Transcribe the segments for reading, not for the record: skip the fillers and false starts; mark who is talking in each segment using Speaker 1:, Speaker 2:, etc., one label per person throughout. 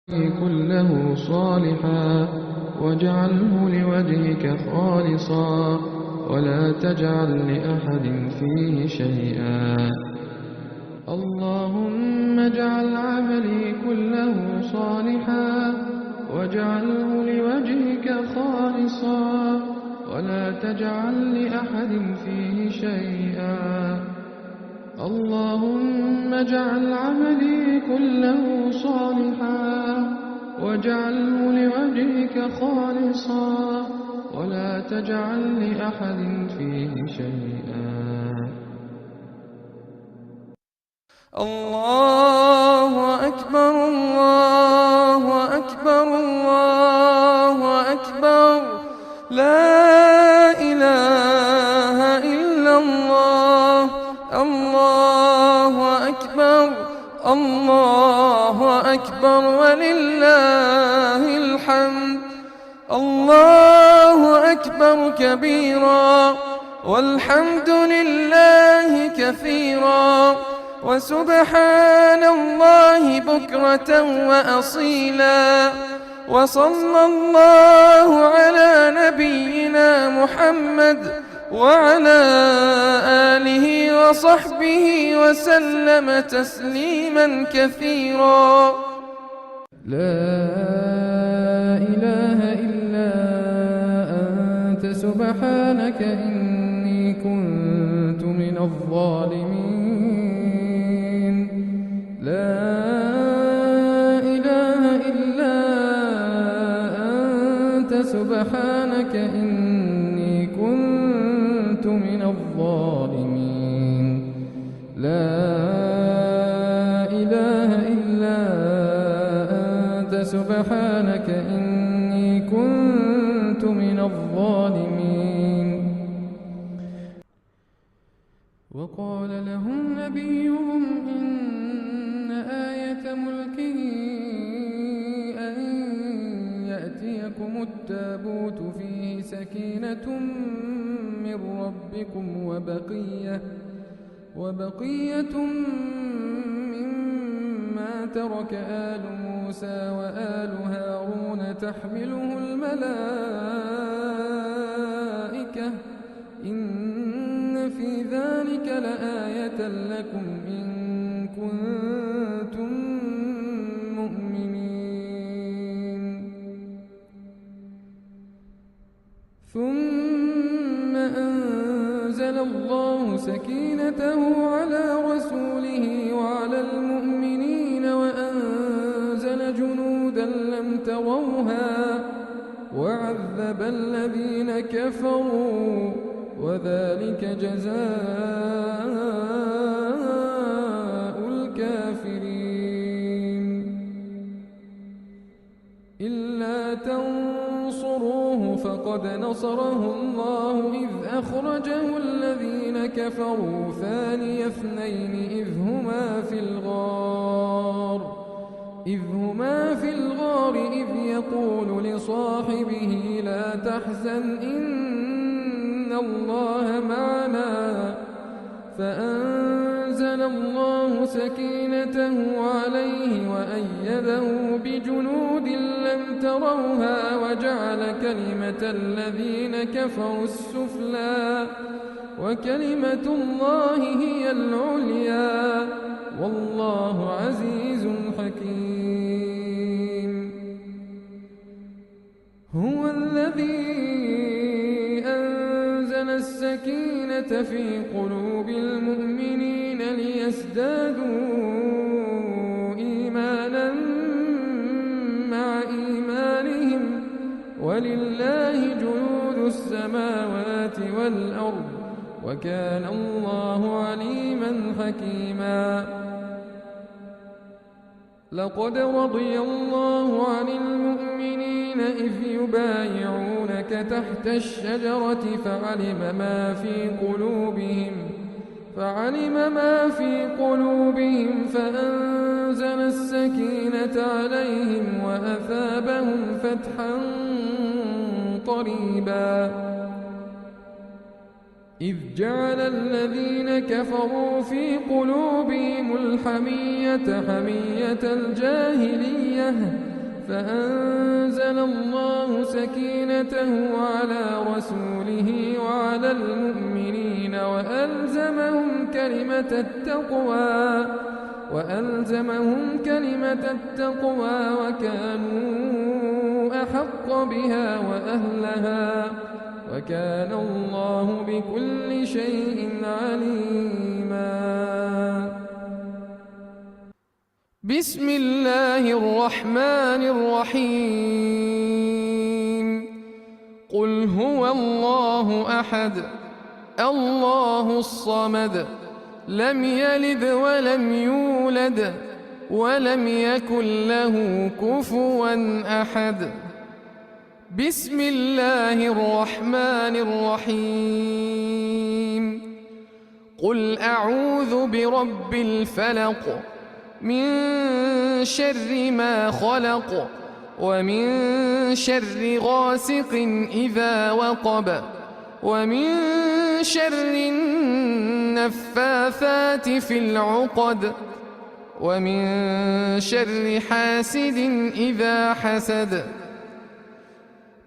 Speaker 1: كله صالحا واجعله لوجهك خالصا ولا تجعل لأحد فيه شيئا. اللهم اجعل عملي كله صالحا واجعله لوجهك خالصا ولا تجعل لأحد فيه شيئا. اللهم اجعل عملي كله صالحا واجعله لوجهك خالصا ولا تجعل لأحد فيه شيئا.
Speaker 2: الله أكبر الله أكبر الله أكبر لا إله إلا الله. الله أكبر الله أكبر ولله الحمد. الله أكبر كبيرا والحمد لله كثيرا وسبحان الله بكرة وأصيلا. وصلى الله على نبينا محمد وعلى آله وصحبه وسلم تسليما كثيرا.
Speaker 1: لا إله إلا أنت سبحانك إني كنت من الظالمين. لا إله إلا أنت سبحانك إني كنت من الظالمين. لا إله إلا أنت سبحانك إني كنت من الظالمين. وقال لهم نبيهم إن آية ملكه أن يأتيكم التابوت فيه سكينة من ربكم وبقية مما ترك آل موسى وآل هارون تحمله الملائكة إن في ذلك لآية لكم إن كنتم مؤمنين. ثم أنزل الله سكينته على رسوله وعلى المؤمنين وأنزل جنودا لم تروها وعذب الذين كفروا وذلك جزاء الكافرين. إلا تنصروه فقد نصره الله إذ أخرجه الذين كفروا ثاني اثنين إذ هما في الغار إذ يقول لصاحبه لا تحزن إن الله معنا فأنزل الله سكينته عليه وأيده بجنود لم تروها وجعل كلمة الذين كفروا السفلى وكلمة الله هي العليا والله عزيز حكيم. هو الذي أنزل السكينة في قلوب المؤمنين ليزدادوا إيمانا مع إيمانهم ولله جنود السماوات والأرض وكان الله عليما حكيما. لقد رضي الله عن المؤمنين إذ يبايعونك تحت الشجرة فعلم ما في قلوبهم فأنزل السكينة عليهم وأثابهم فتحا قريبا. إذ جعل الذين كفروا في قلوبهم الحمية حمية الجاهلية فأنزل الله سكينته على رسوله وعلى المؤمنين وألزمهم كلمة التقوى وكانوا أحق بها وأهلها وكان الله بكل شيء عليما.
Speaker 2: بسم الله الرحمن الرحيم. قل هو الله أحد الله الصمد لم يلد ولم يولد ولم يكن له كفوا أحد. بسم الله الرحمن الرحيم. قل أعوذ برب الفلق من شر ما خلق ومن شر غاسق إذا وقب ومن شر النفاثات في العقد ومن شر حاسد إذا حسد.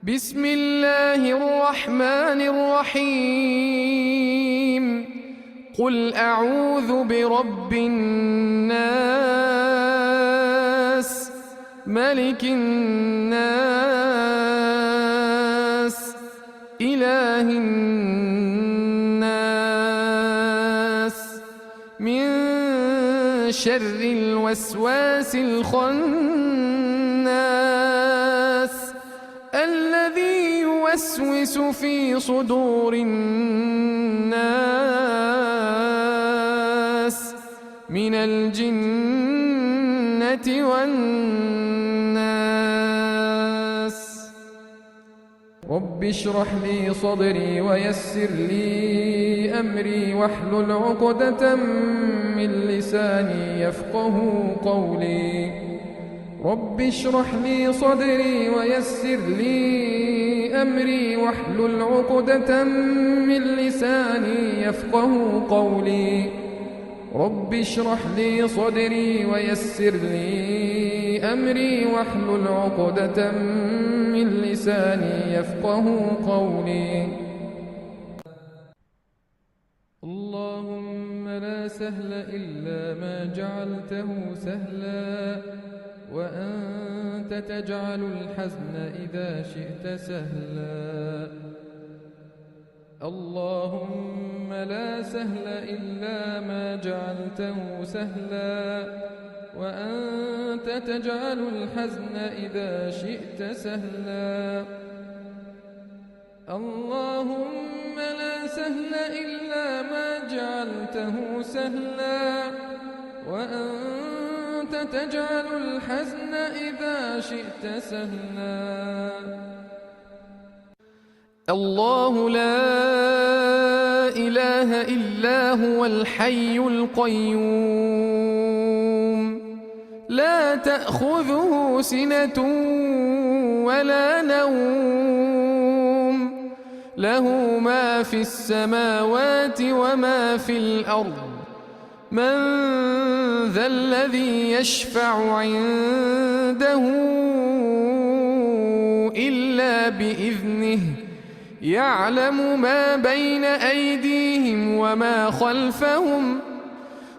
Speaker 2: بسم الله الرحمن الرحيم. قل أعوذ برب الناس ملك الناس إله الناس من شر الوسواس الخناس الذي يوسوس في صدور الناس من الجنة والناس.
Speaker 1: رب اشرح لي صدري ويسر لي أمري واحلل عقدة من لساني يفقه قولي. رب اشرح لي صدري ويسر لي أمري واحلل عقدة من لساني يفقه قولي. رب اشرح لي صدري ويسر لي أمري واحلل عقدة من لساني يفقه قولي. اللهم لا سهل إلا ما جعلته سهلا وأنت تجعل الحزن إذا شئت سهلا. اللهم لا سهل إلا ما جعلته سهلا وأنت تجعل الحزن إذا شئت سهلا. اللهم لا سهل إلا ما جعلته سهلا وأنت تجعل الحزن إذا شئت سهلا.
Speaker 2: الله لا إله إلا هو الحي القيوم لا تأخذه سنة ولا نوم له ما في السماوات وما في الأرض. من ذا الذي يشفع عنده إلا بإذنه يعلم ما بين أيديهم وما خلفهم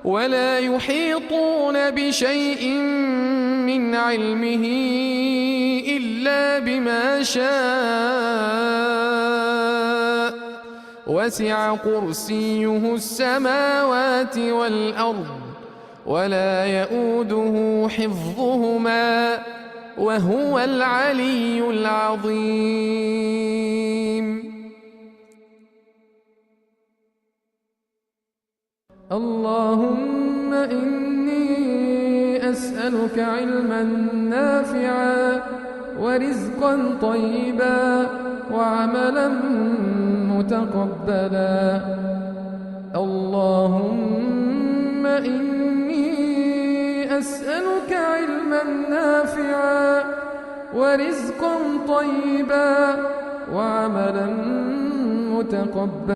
Speaker 2: ولا يحيطون بشيء من علمه إلا بما شاء وسع كرسيه السماوات والأرض ولا يؤوده حفظهما وهو العلي العظيم.
Speaker 1: اللهم إني أسألك علما نافعا ورزقا طيبا وعملا متقبلا. اللهم إني أسألك علما نافعا ورزقا طيبا وعملا متقبلا.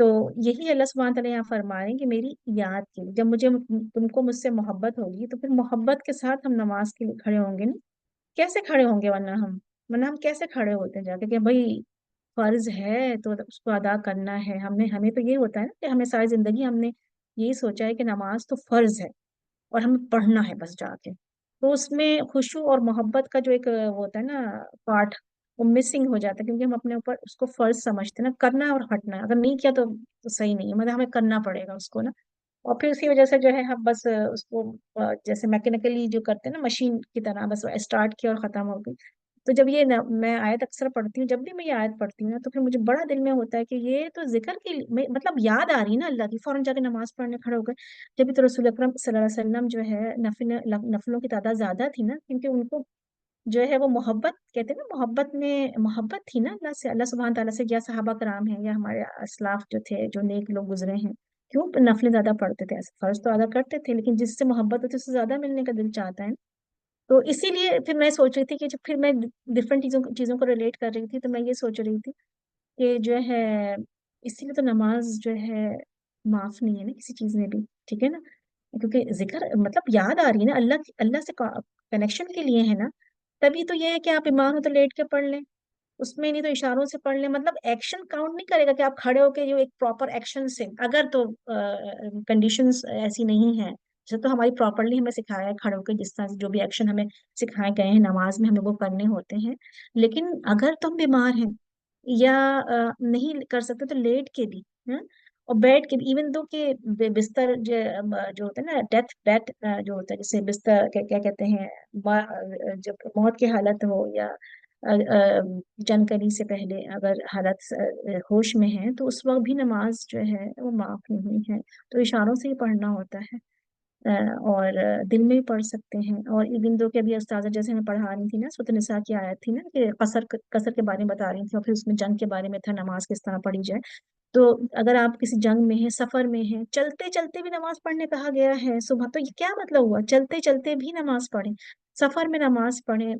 Speaker 3: تو یہی اللہ سبحانہ تعالیٰ یہاں فرما رہے ہیں کہ میری یاد کے لیے، جب مجھے تم کو مجھ سے محبت ہوگی تو پھر محبت کے ساتھ ہم نماز کے لیے کھڑے ہوں گے نا. کیسے کھڑے ہوں گے ورنہ ہم کیسے کھڑے ہوتے ہیں جا کے کہ بھائی فرض ہے تو اس کو ادا کرنا ہے. ہمیں تو یہ ہوتا ہے نا کہ ہمیں ساری زندگی ہم نے یہی سوچا ہے کہ نماز تو فرض ہے اور ہمیں پڑھنا ہے بس جا کے. تو اس میں خشوع اور محبت کا جو ایک وہ ہوتا ہے نا پارٹ، وہ مسنگ ہو جاتا ہے کیونکہ ہم اپنے اوپر اس کو فرض سمجھتے ہیں نا، کرنا ہے اور ہٹنا ہے. اگر نہیں کیا تو صحیح نہیں ہے، مطلب ہمیں کرنا پڑے گا اس کو نا. اور پھر اسی وجہ سے جو ہے ہم بس اس کو جیسے میکینیکلی جو کرتے ہیں نا مشین کی طرح، بس اسٹارٹ کیا اور ختم ہو گئی. تو جب یہ میں آیت اکثر پڑھتی ہوں، جب بھی میں یہ آیت پڑھتی ہوں نا تو پھر مجھے بڑا دل میں ہوتا ہے کہ یہ تو ذکر کی مطلب یاد آ رہی ہے نا اللہ کی، فوراً جا کے نماز پڑھنے کھڑے ہو گئے. جبھی تو رسول اکرم صلی اللہ علیہ وسلم جو ہے نفلوں کی تعداد زیادہ تھی نا، کیونکہ ان کو جو ہے وہ محبت کہتے ہیں نا، محبت میں محبت تھی نا اللہ سے، اللہ سبحانہ تعالیٰ سے. یا صحابہ کرام ہیں یا ہمارے اسلاف جو تھے، جو نیک لوگ گزرے ہیں، کیوں نفلیں زیادہ پڑھتے تھے. ایسے فرض تو ادا کرتے تھے لیکن جس سے محبت ہوتی ہے اس سے زیادہ ملنے کا دل چاہتا ہے. تو اسی لیے پھر میں سوچ رہی تھی کہ جب پھر میں ڈفرینٹ چیزوں کو ریلیٹ کر رہی تھی تو میں یہ سوچ رہی تھی کہ جو ہے اسی لیے تو نماز جو ہے معاف نہیں ہے نا کسی چیز میں بھی، ٹھیک ہے نا. کیونکہ ذکر مطلب یاد آ رہی ہے نا، اللہ سے کنیکشن کے لیے ہے نا. تبھی تو یہ ہے کہ آپ ایمان ہو تو لیٹ کے پڑھ لیں، اس میں نہیں تو اشاروں سے پڑھ لیں. مطلب ایکشن کاؤنٹ نہیں کرے گا کہ آپ کھڑے ہو کے جو ایک پراپر ایکشن سے، اگر تو کنڈیشنز ایسی نہیں ہے جیسے تو ہماری پراپرلی ہمیں سکھایا ہے کھڑے ہو کے جس طرح سے جو بھی ایکشن ہمیں سکھائے گئے ہیں نماز میں ہمیں وہ کرنے ہوتے ہیں. لیکن اگر تم بیمار ہیں یا نہیں کر سکتے تو لیٹ کے بھی، ہاں، اور بیٹھ کے بھی، ایون دو کہ بستر جو ہوتا ہے نا ڈیتھ بیڈ جو ہوتا ہے جسے بستر کیا کہتے ہیں، جب موت کی حالت ہو یا جن کرنے سے پہلے اگر حالت ہوش میں ہے تو اس وقت بھی نماز جو ہے وہ معاف نہیں ہے. تو اشاروں سے ہی پڑھنا ہوتا ہے، اور دل میں بھی پڑھ سکتے ہیں. اور ایون دو کہ ابھی استاذہ جیسے ہمیں پڑھا رہی تھی نا سورۃ النساء کی آیت تھی نا کہ قصر کے بارے میں بتا رہی تھی، اور پھر اس میں جنگ کے بارے میں تھا نماز کس طرح پڑھی جائے. تو اگر آپ کسی جنگ میں ہیں، سفر میں ہیں، چلتے چلتے بھی نماز پڑھنے کہا گیا ہے صبح، تو یہ کیا مطلب ہوا چلتے چلتے بھی نماز پڑھیں، سفر میں نماز پڑھیں.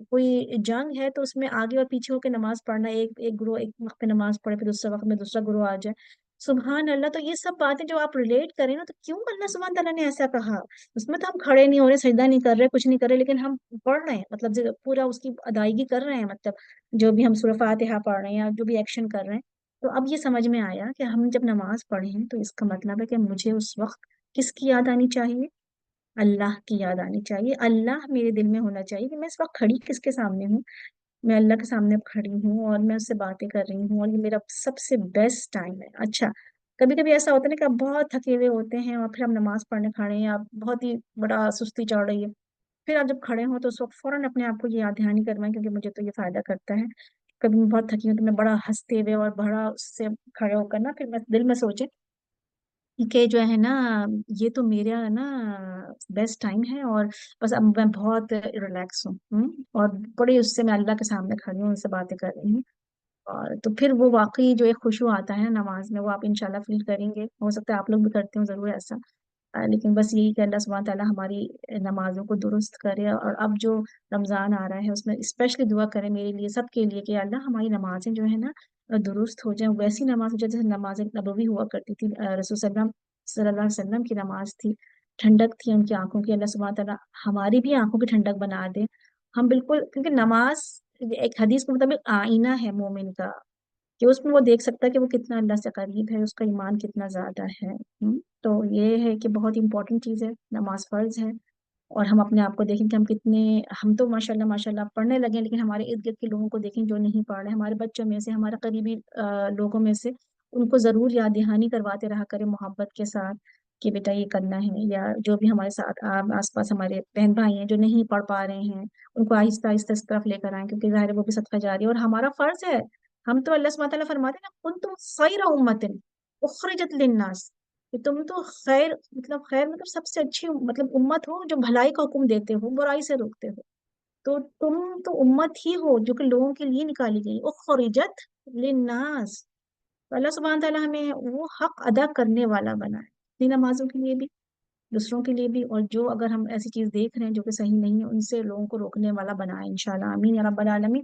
Speaker 3: کوئی جنگ ہے تو اس میں آگے اور پیچھے ہو کے نماز پڑھنا، ایک گروہ ایک وقت پہ نماز پڑھے پھر دوسرے وقت میں دوسرا گروہ آ جائے. سبحان اللہ. تو یہ سب باتیں جو آپ ریلیٹ کریں نا، تو کیوں اللہ سبحانہ تعالیٰ نے ایسا کہا؟ اس میں تو ہم کھڑے نہیں ہو رہے، سجدہ نہیں کر رہے، کچھ نہیں کر رہے، لیکن ہم پڑھ رہے ہیں، مطلب پورا اس کی ادائیگی کر رہے ہیں. مطلب جو بھی ہم سورہ فاتحہ پڑھ رہے ہیں یا جو بھی ایکشن کر رہے ہیں. تو اب یہ سمجھ میں آیا کہ ہم جب نماز پڑھیں ہیں تو اس کا مطلب ہے کہ مجھے اس وقت کس کی یاد آنی چاہیے؟ اللہ کی یاد آنی چاہیے. اللہ میرے دل میں ہونا چاہیے کہ میں اس وقت کھڑی کس کے سامنے ہوں. میں اللہ کے سامنے کھڑی ہوں اور میں اس سے باتیں کر رہی ہوں، اور یہ میرا سب سے بیسٹ ٹائم ہے. اچھا، کبھی کبھی ایسا ہوتا ہے نا کہ آپ بہت تھکے ہوئے ہوتے ہیں اور پھر ہم نماز پڑھنے کھڑے ہیں، آپ بہت ہی بڑا سستی چڑھ رہی ہے، پھر آپ جب کھڑے ہوں تو اس وقت فوراً اپنے آپ کو یہ یاد دہانی کروائیں، کیونکہ مجھے تو یہ فائدہ کرتا ہے. کبھی میں بہت تھکی ہوں تو میں بڑا ہنستے ہوئے اور بڑا اس سے کھڑے ہو کر نا پھر میں دل میں سوچے کہ جو ہے نا یہ تو میرا نا بیسٹ ٹائم ہے، اور بس اب میں بہت ریلیکس ہوں، اور بڑی اس سے میں اللہ کے سامنے کھڑی ہوں، ان سے باتیں کر رہی ہوں. اور تو پھر وہ واقعی جو ایک خوشبو آتا ہے نماز میں، وہ آپ انشاءاللہ فیل کریں گے. ہو سکتا ہے آپ لوگ بھی کرتے ہو ضرور ایسا. لیکن بس یہی کہ اللہ سبحانہ تعالیٰ ہماری نمازوں کو درست کرے. اور اب جو رمضان آ رہا ہے اس میں اسپیشلی دعا کریں میرے لیے، سب کے لیے، کہ اللہ ہماری نمازیں جو ہے نا درست ہو جائیں، ویسی نماز ہو جائے جیسے نماز نبوی ہوا کرتی تھی. رسول صلی اللہ علیہ وسلم کی نماز تھی، ٹھنڈک تھی ان کی آنکھوں کی. اللہ سبحانہ تعالیٰ ہماری بھی آنکھوں کی ٹھنڈک بنا دے. ہم بالکل، کیونکہ نماز ایک حدیث کے مطابق آئینہ ہے مومن کا، کہ اس میں وہ دیکھ سکتا ہے کہ وہ کتنا اللہ سے قریب ہے، اس کا ایمان کتنا زیادہ ہے. تو یہ ہے کہ بہت امپورٹنٹ چیز ہے، نماز فرض ہے. اور ہم اپنے آپ کو دیکھیں کہ ہم کتنے، ہم تو ماشاءاللہ ماشاءاللہ پڑھنے لگے ہیں، لیکن ہمارے ارد گرد کے لوگوں کو دیکھیں جو نہیں پڑھ رہے، ہمارے بچوں میں سے، ہمارے قریبی لوگوں میں سے، ان کو ضرور یاد دہانی کرواتے رہا کریں محبت کے ساتھ کہ بیٹا یہ کرنا ہے. یا جو بھی ہمارے ساتھ آس پاس ہمارے بہن بھائی ہیں جو نہیں پڑھ پا رہے ہیں، ان کو آہستہ آہستہ اس طرف لے کر آئیں، کیونکہ ظاہر ہے وہ بھی صدقہ جاری ہے اور ہمارا فرض ہے. ہم تو اللہ سبحانہ تعالیٰ فرماتے ہیں نا کنتم خیر امت اخرجت للناس، کہ تم تو خیر مطلب سب سے اچھی مطلب امت ہو جو بھلائی کا حکم دیتے ہو، برائی سے روکتے ہو. تو تم تو امت ہی ہو جو کہ لوگوں کے لیے نکالی گئی، اخرجت للناس. تو اللہ سبحانہ تعالیٰ ہمیں وہ حق ادا کرنے والا بنائے، اپنی نمازوں کے لیے بھی، دوسروں کے لیے بھی. اور جو اگر ہم ایسی چیز دیکھ رہے ہیں جو کہ صحیح نہیں ہے، ان سے لوگوں کو روکنے والا بنائے انشاءاللہ. آمین یا رب العالمین.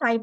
Speaker 3: 5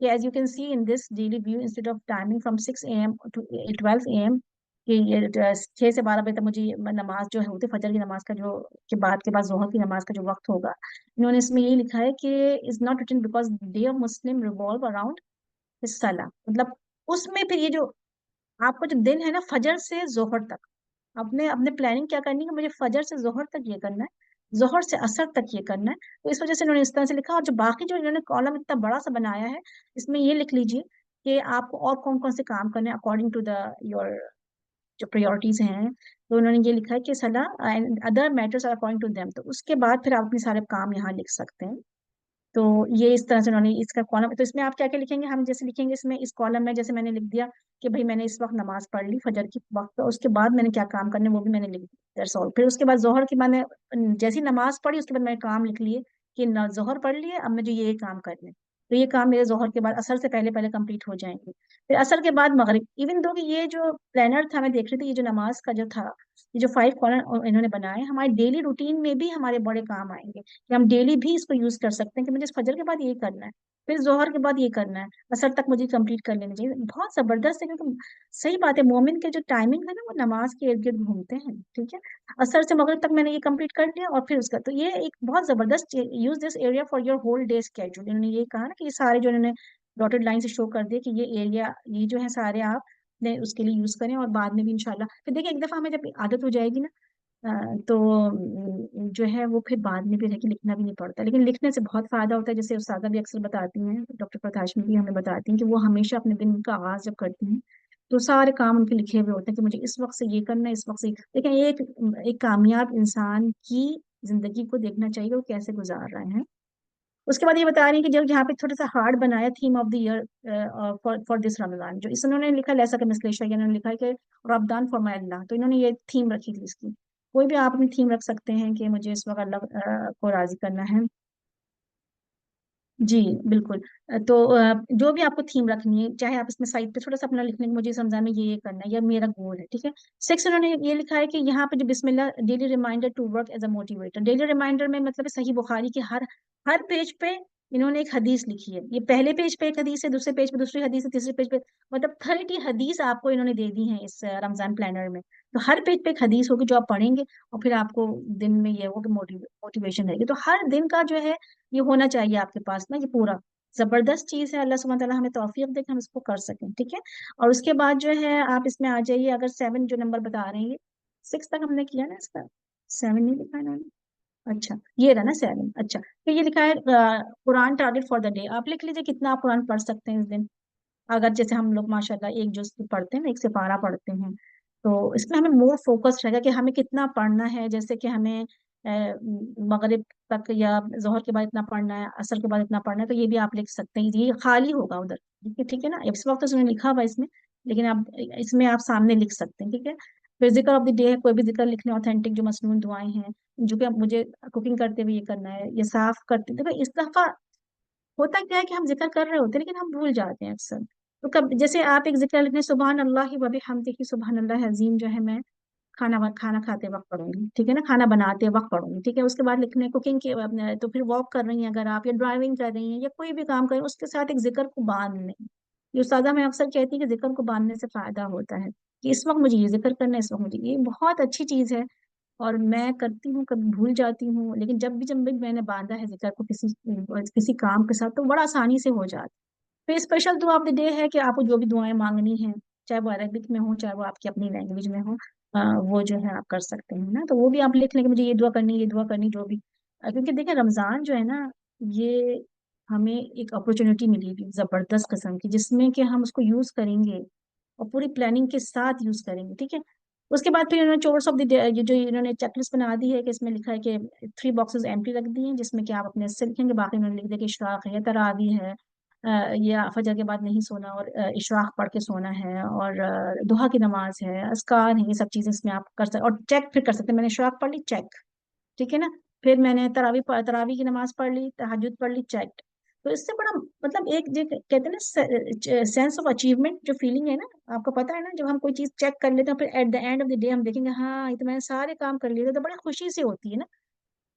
Speaker 3: کہ as you can see in this daily view instead of timing from 6 AM to 12 AM کہ یہ 6 سے 12 بجے تک مجھے نماز جو ہے ہوتی ہے فجر کی نماز کا جو کے بعد ظہر کی نماز کا جو وقت ہوگا، انہوں نے اس میں یہی لکھا ہے کہ is not return because day of Muslim revolve around الصلاۃ، مطلب اس میں پھر یہ جو آپ کا جو دن ہے نا فجر سے ظہر تک، اپنے پلاننگ کیا کرنی ہے، مجھے فجر سے ظہر تک یہ کرنا ہے، ظہر سے عصر تک یہ کرنا ہے، تو اس وجہ سے انہوں نے اس طرح سے لکھا، اور جو باقی جو انہوں نے کالم اتنا بڑا سا بنایا ہے اس میں یہ لکھ لیجئے کہ آپ کو اور کون کون سے کام کرنے اکارڈنگ ٹو دا یور جو پریورٹیز ہیں، تو انہوں نے یہ لکھا ہے کہ صلاح and other matters are according to them, تو اس کے بعد پھر آپ اپنے سارے کام یہاں لکھ سکتے ہیں۔ تو یہ اس طرح سے انہوں نے اس کا کالم، تو اس میں آپ کیا کیا لکھیں گے، ہم جیسے لکھیں گے اس میں اس کالم میں جیسے میں نے لکھ دیا کہ بھائی میں نے اس وقت نماز پڑھ لی فجر کی وقت، تو اس کے بعد میں نے کیا کام کرنے وہ بھی میں نے لکھ دیا that's all۔ پھر اس کے بعد ظہر کی میں نے جیسی نماز پڑھی اس کے بعد میں نے کام لکھ لیے کہ ظہر پڑھ لیے، اب مجھے یہ کام کرنے، تو یہ کام میرے ظہر کے بعد اثر سے پہلے پہلے کمپلیٹ ہو جائیں گے، پھر اثر کے بعد مغرب، ایون دو کہ یہ جو پلانر تھا میں دیکھ رہی تھی، یہ جو نماز کا جو تھا، یہ جو 5 کالم انہوں نے بنائے ہمارے ڈیلی روٹین میں بھی ہمارے بڑے کام آئیں گے، کہ ہم ڈیلی بھی اس کو یوز کر سکتے ہیں کہ مجھے فجر کے بعد یہ کرنا ہے، پھر ظہر کے بعد یہ کرنا ہے، اثر تک مجھے کمپلیٹ کر لینا چاہیے، بہت زبردست ہے، کیونکہ صحیح بات ہے مومن کے جو ٹائمنگ ہے نا وہ نماز کے ارد گرد گھومتے ہیں، ٹھیک ہے، اثر سے مغرب تک میں نے یہ کمپلیٹ کر لیا، اور پھر اس کا تو یہ ایک بہت زبردست use this area for your whole day schedule, انہوں نے یہ کہا نا کہ یہ سارے جو انہوں نے ڈاٹڈ لائن سے شو کر دیا کہ یہ ایریا یہ جو ہے سارے آپ نے اس کے لیے یوز کریں، اور بعد میں بھی انشاءاللہ پھر دیکھیں ایک دفعہ ہمیں جب عادت ہو جائے گی نا تو جو ہے وہ پھر بعد میں بھی رہ کے لکھنا بھی نہیں پڑتا، لیکن لکھنے سے بہت فائدہ ہوتا ہے، جیسے استاذہ بھی اکثر بتاتی ہیں، ڈاکٹر پرتاشنی بھی ہمیں بتاتی ہیں کہ وہ ہمیشہ اپنے دن کا آغاز جب کرتی ہیں تو سارے کام ان کے لکھے ہوئے ہوتے ہیں کہ مجھے اس وقت سے یہ کرنا ہے، اس وقت سے لیکن ایک کامیاب انسان کی زندگی کو دیکھنا چاہیے وہ کیسے گزار رہے ہیں۔ اس کے بعد یہ بتا رہی ہیں کہ جو یہاں پہ تھوڑا سا ہارڈ بنایا theme of the year for this Ramzan, جو اس انہوں نے لکھا لیسا کا مسلیشا، انہوں نے لکھا ہے کہ رمضان فار مائی اللہ، تو انہوں نے یہ تھیم رکھی تھی اس کی، کوئی بھی آپ اپنی تھیم رکھ سکتے ہیں کہ مجھے اس وقت اللہ کو راضی کرنا ہے، جی بالکل۔ تو جو بھی آپ کو تھیم رکھنی ہے چاہے آپ اس میں سائٹ پہ تھوڑا سا اپنا لکھ لیں کہ مجھے اس رمضان میں یہ کرنا ہے یا میرا گول ہے، ٹھیک ہے۔ 6 انہوں نے یہ لکھا ہے کہ یہاں پہ جو بسم اللہ daily reminder to work as a motivator, daily reminder میں مطلب صحیح بخاری کی ہر پیج پہ انہوں نے ایک حدیث لکھی ہے، یہ پہلے پیج پہ ایک حدیث ہے، دوسرے پیج پہ دوسری حدیث ہے، تیسرے پیج پہ مطلب 30 حدیث آپ کو انہوں نے دے دی ہیں اس رمضان پلانر میں، تو ہر پیج پہ ایک حدیث ہوگی جو آپ پڑھیں گے، اور پھر آپ کو دن میں یہ ہوگا موٹیویشن رہے گی، تو ہر دن کا جو ہے یہ ہونا چاہیے آپ کے پاس نا، یہ پورا زبردست چیز ہے، اللہ سبحانہ تعالیٰ ہمیں توفیق دے کہ ہم اس کو کر سکیں، ٹھیک ہے۔ اور اس کے بعد جو ہے آپ اس میں آ جائیے، اگر 7 جو نمبر بتا رہے ہیں 6 تک ہم نے کیا نا، اس کا 7 نہیں لکھا انہوں نے، اچھا یہ رہا نا 7، اچھا پھر یہ لکھا ہے قرآن ٹارگیٹ فار دا ڈے، آپ لکھ لیجیے کتنا آپ قرآن پڑھ سکتے ہیں اس دن، اگر جیسے ہم لوگ ماشاءاللہ ایک جز پڑھتے ہیں نا، ایک سپارہ پڑھتے ہیں، تو اس میں ہمیں مور فوکس رہے گا کہ ہمیں کتنا پڑھنا ہے، جیسے کہ ہمیں مغرب تک یا ظہر کے بعد اتنا پڑھنا ہے، عصر کے بعد اتنا پڑھنا ہے، تو یہ بھی آپ لکھ سکتے ہیں، یہ خالی ہوگا ادھر، ٹھیک ہے نا، اس وقت تو اس نے لکھا ہوا ہے اس میں، لیکن آپ اس میں آپ سامنے لکھ سکتے ہیں، ٹھیک ہے۔ پھر ذکر آف دی ڈے ہے، کوئی بھی ذکر لکھنے اوتھینٹک جو مسنون دعائیں ہیں، جو کہ مجھے کوکنگ کرتے ہوئے یہ کرنا ہے، یہ صاف کرتے، دیکھو اس دفعہ ہوتا کیا ہے کہ ہم ذکر کر رہے ہوتے ہیں لیکن ہم بھول جاتے ہیں اکثر، تو کب جیسے آپ ایک ذکر لکھنے سبحان اللہ و بحمدہ سبحان اللہ عظیم، جو ہے میں کھانا کھاتے وقت پڑھوں گی، ٹھیک ہے نا، کھانا بناتے وقت پڑھوں گی، ٹھیک ہے۔ اس کے بعد لکھنے کوکنگ کے تو پھر واک کر رہی ہیں اگر آپ، یا ڈرائیونگ کر رہی ہیں، یا کوئی بھی کام کر رہی ہیں، اس کے ساتھ ایک ذکر کو باندھ لیں، یہ استاذہ میں اکثر کہتی ہیں کہ ذکر کو باندھنے سے فائدہ ہوتا ہے، کہ اس وقت مجھے یہ ذکر کرنا ہے، اس وقت مجھے یہ بہت اچھی چیز ہے، اور میں کرتی ہوں کبھی بھول جاتی ہوں، لیکن جب بھی میں نے باندھا ہے ذکر کو کسی کام کے ساتھ تو بڑا آسانی سے ہو جاتا ہے۔ پھر اسپیشل دعا آف دی ڈے ہے کہ آپ کو جو بھی دعائیں مانگنی ہیں، چاہے وہ عربک میں ہوں چاہے وہ آپ کی اپنی لینگویج میں ہوں، وہ جو ہے آپ کر سکتے ہیں نا، تو وہ بھی آپ لکھ لیں کہ مجھے یہ دعا کرنی یہ دعا کرنی جو بھی، کیونکہ دیکھیں رمضان جو ہے نا یہ ہمیں ایک اپرچونٹی ملی گی زبردست قسم کی، جس میں کہ ہم اس کو یوز کریں گے اور پوری پلاننگ کے ساتھ یوز کریں گے، ٹھیک ہے۔ اس کے بعد پھر انہوں نے چورس آف دی یہ جو انہوں نے چیک لسٹ بنا دی ہے کہ اس میں لکھا ہے کہ 3 باکسز ایمپٹی رکھ دی ہیں، جس میں کہ آپ اپنے سے لکھیں گے، باقی انہوں نے لکھ دیا کہ اشراق ہے یا تراویح ہے، یا فجر کے بعد نہیں سونا اور اشراق پڑھ کے سونا ہے، اور دوحہ کی نماز ہے، اذکار ہیں، یہ سب چیزیں اس میں آپ کر سکتے، اور چیک پھر کر سکتے ہیں، میں نے اشراق پڑھ لی چیک، ٹھیک ہے نا، پھر میں نے تراویح کی نماز پڑھ لی، تہجد پڑھ لی چیک، تو اس سے بڑا مطلب ایک جو کہتے ہیں نا سینس آف اچیومنٹ جو فیلنگ ہے نا، آپ کو پتا ہے نا جب ہم کوئی چیز چیک کر لیتے ہیں پھر at the end of the day ہم دیکھیں گے ہاں یہ تو میں نے سارے کام کر لیے تھے، تو بڑی خوشی سے ہوتی ہے نا،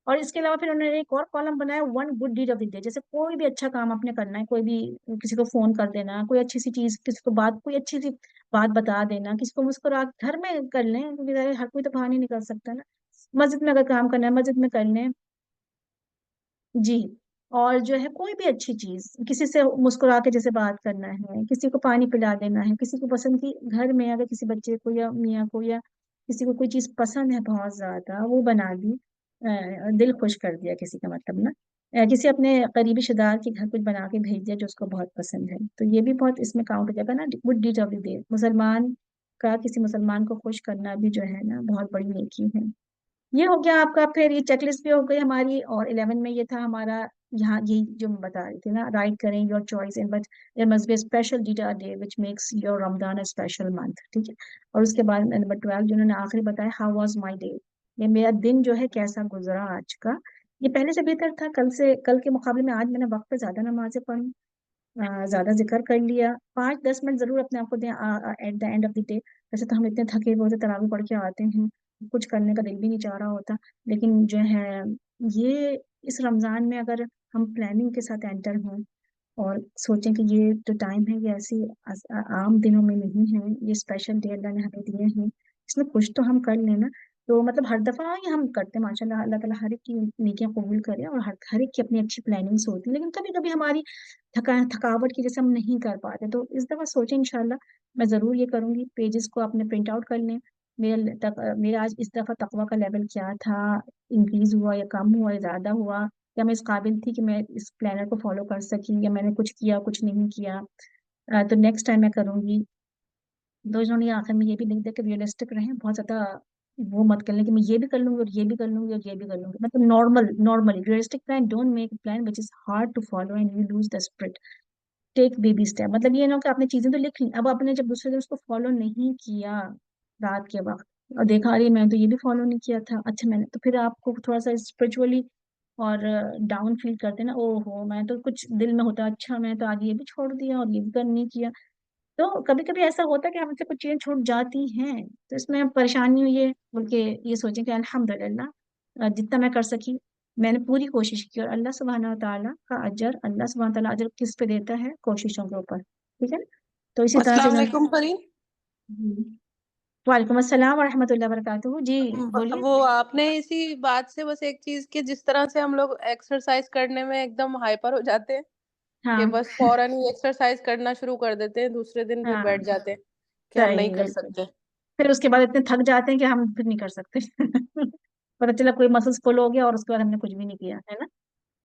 Speaker 3: اور اس کے علاوہ پھر انہوں نے ایک اور کالم بنایا one good deed of the day. جیسے کوئی بھی اچھا کام آپ نے کرنا ہے, کوئی بھی کسی کو فون کر دینا, کوئی اچھی سی چیز کسی کو بات, کوئی اچھی سی بات بتا دینا, کسی کو مسکرا گھر میں کر لیں کیونکہ ظاہر ہے ہر کوئی تو باہر نہیں نکل سکتا نا. مسجد میں اگر کام کرنا ہے مسجد میں کر لیں. جی. اور جو ہے کوئی بھی اچھی چیز, کسی سے مسکرا کے جیسے بات کرنا ہے, کسی کو پانی پلا دینا ہے, کسی کو پسند کی گھر میں اگر کسی بچے کو یا میاں کو یا کسی کو کوئی چیز پسند ہے بہت زیادہ, وہ بنا دی, دل خوش کر دیا کسی کا مطلب نا. کسی اپنے قریبی رشتے دار کے گھر کچھ بنا کے بھیج دیا جو اس کو بہت پسند ہے, تو یہ بھی بہت اس میں کاؤنٹ ہو جائے گا نا, good deed of the day. مسلمان کا کسی مسلمان کو خوش کرنا بھی جو ہے نا بہت بڑی نیکی ہے. یہ ہو گیا آپ کا. پھر یہ چیک لسٹ بھی ہو گئی ہماری. اور 11 میں یہ تھا ہمارا, یہاں یہ جو میں بتا رہی تھی نا, رائٹ کریں your choice in but there must be special day which makes your Ramadan a special month. ٹھیک ہے. اور اس کے بعد نمبر 12 جو انہوں نے آخری بتایا, ہاؤ واز مائی ڈے, یہ میرا دن جو ہے کیسا گزرا آج کا. یہ پہلے سے بہتر تھا, کل کے مقابلے میں آج میں نے وقت پہ زیادہ نمازیں پڑھی, زیادہ ذکر کر لیا. 5-10 منٹ ضرور اپنے آپ کو دیں at the end of the day. ویسے تو ہم اتنے تھکے ہوئے تراویح پڑھ کے آتے ہیں, کچھ کرنے کا دل بھی نہیں چاہ رہا ہوتا, لیکن جو ہے یہ اس رمضان میں اگر ہم پلاننگ کے ساتھ انٹر ہوں اور سوچیں کہ یہ جو ٹائم ہے یہ ایسی عام دنوں میں نہیں ہے, یہ اسپیشل ڈے اللہ نے ہمیں دیے ہیں, اس میں کچھ تو ہم کر لیں نا. تو مطلب ہر دفعہ ہی ہم کرتے ہیں ماشاء اللہ, اللہ تعالیٰ ہر ایک کی نیکیاں قبول کرے, اور ہر ایک کی اپنی اچھی پلاننگس ہوتی ہیں, لیکن کبھی کبھی ہماری تھکاوٹ کی وجہ سے ہم نہیں کر پاتے. تو اس دفعہ سوچیں انشاءاللہ میں ضرور یہ کروں گی, پیجز کو اپنے پرنٹ آؤٹ کر لیں. میرا آج اس دفعہ تقویٰ کا لیول کیا تھا, انکریز ہوا یا کم ہوا یا زیادہ ہوا, یا میں اس قابل تھی کہ میں اس پلانر کو فالو کر سکی, یا میں نے کچھ کیا کچھ نہیں کیا. تو نیکسٹ ٹائم میں کروں گی. دو انہوں نے آخر میں یہ بھی لکھ دیا کہ ریئلسٹک رہیں, بہت زیادہ وہ مت کر لیں کہ میں یہ بھی کر لوں گی اور یہ بھی کر لوں گی اور یہ بھی کر لوں گی. مطلب normally realistic plan, don't make plan which is hard to follow and you lose the spirit. Take baby step. مطلب یہ نہ ہو کہ آپ نے چیزیں تو لکھ لی, اب آپ نے جب دوسرے دن اس کو فالو نہیں کیا رات کے وقت, اور دیکھا ارے میں تو یہ بھی فالو نہیں کیا تھا, اچھا میں نے, تو پھر آپ کو تھوڑا سا اسپرچولی اور ڈاؤن فیل کرتے نا, او ہو میں تو کچھ دل میں ہوتا اچھا میں تو آج یہ بھی چھوڑ دیا اور یہ بھی نہیں کیا. تو کبھی کبھی ایسا ہوتا ہے کہ ہم سے کچھ چیزیں چھوٹ جاتی ہیں, تو اس میں پریشانی ہوئی ہے, بلکہ یہ سوچیں کہ الحمدللہ جتنا میں کر سکی میں نے پوری کوشش کی, اور اللہ سبحانہ و تعالیٰ کا اجر, اللہ سبحانہ و تعالیٰ اجر کس پہ دیتا ہے, کوششوں کے اوپر. ٹھیک ہے نا. تو اسی طرح سے
Speaker 2: السلام علیکم فرین.
Speaker 3: جی. وعلیکم السلام ورحمۃ اللہ وبرکاتہ. جی بولیے.
Speaker 2: وہ آپ نے اسی بات سے بس ایک چیز کہ جس طرح سے ہم لوگ ایکسرسائز کرنے میں ایک دم ہائپر ہو جاتے ہیں
Speaker 3: ہاں
Speaker 2: کہ بس فوراً ہی ایکسرسائز کرنا شروع کر دیتے ہیں, دوسرے دن پھر
Speaker 3: ہاں
Speaker 2: بیٹھ جاتے ہیں کہ ہم نہیں
Speaker 3: صحیح
Speaker 2: کر
Speaker 3: بالکل.
Speaker 2: سکتے.
Speaker 3: پھر اس کے بعد اتنے تھک جاتے ہیں کہ ہم پھر نہیں کر سکتے. پتا چلا کوئی مسلس پل ہو گیا اور اس کے بعد ہم نے کچھ بھی نہیں کیا ہے نا.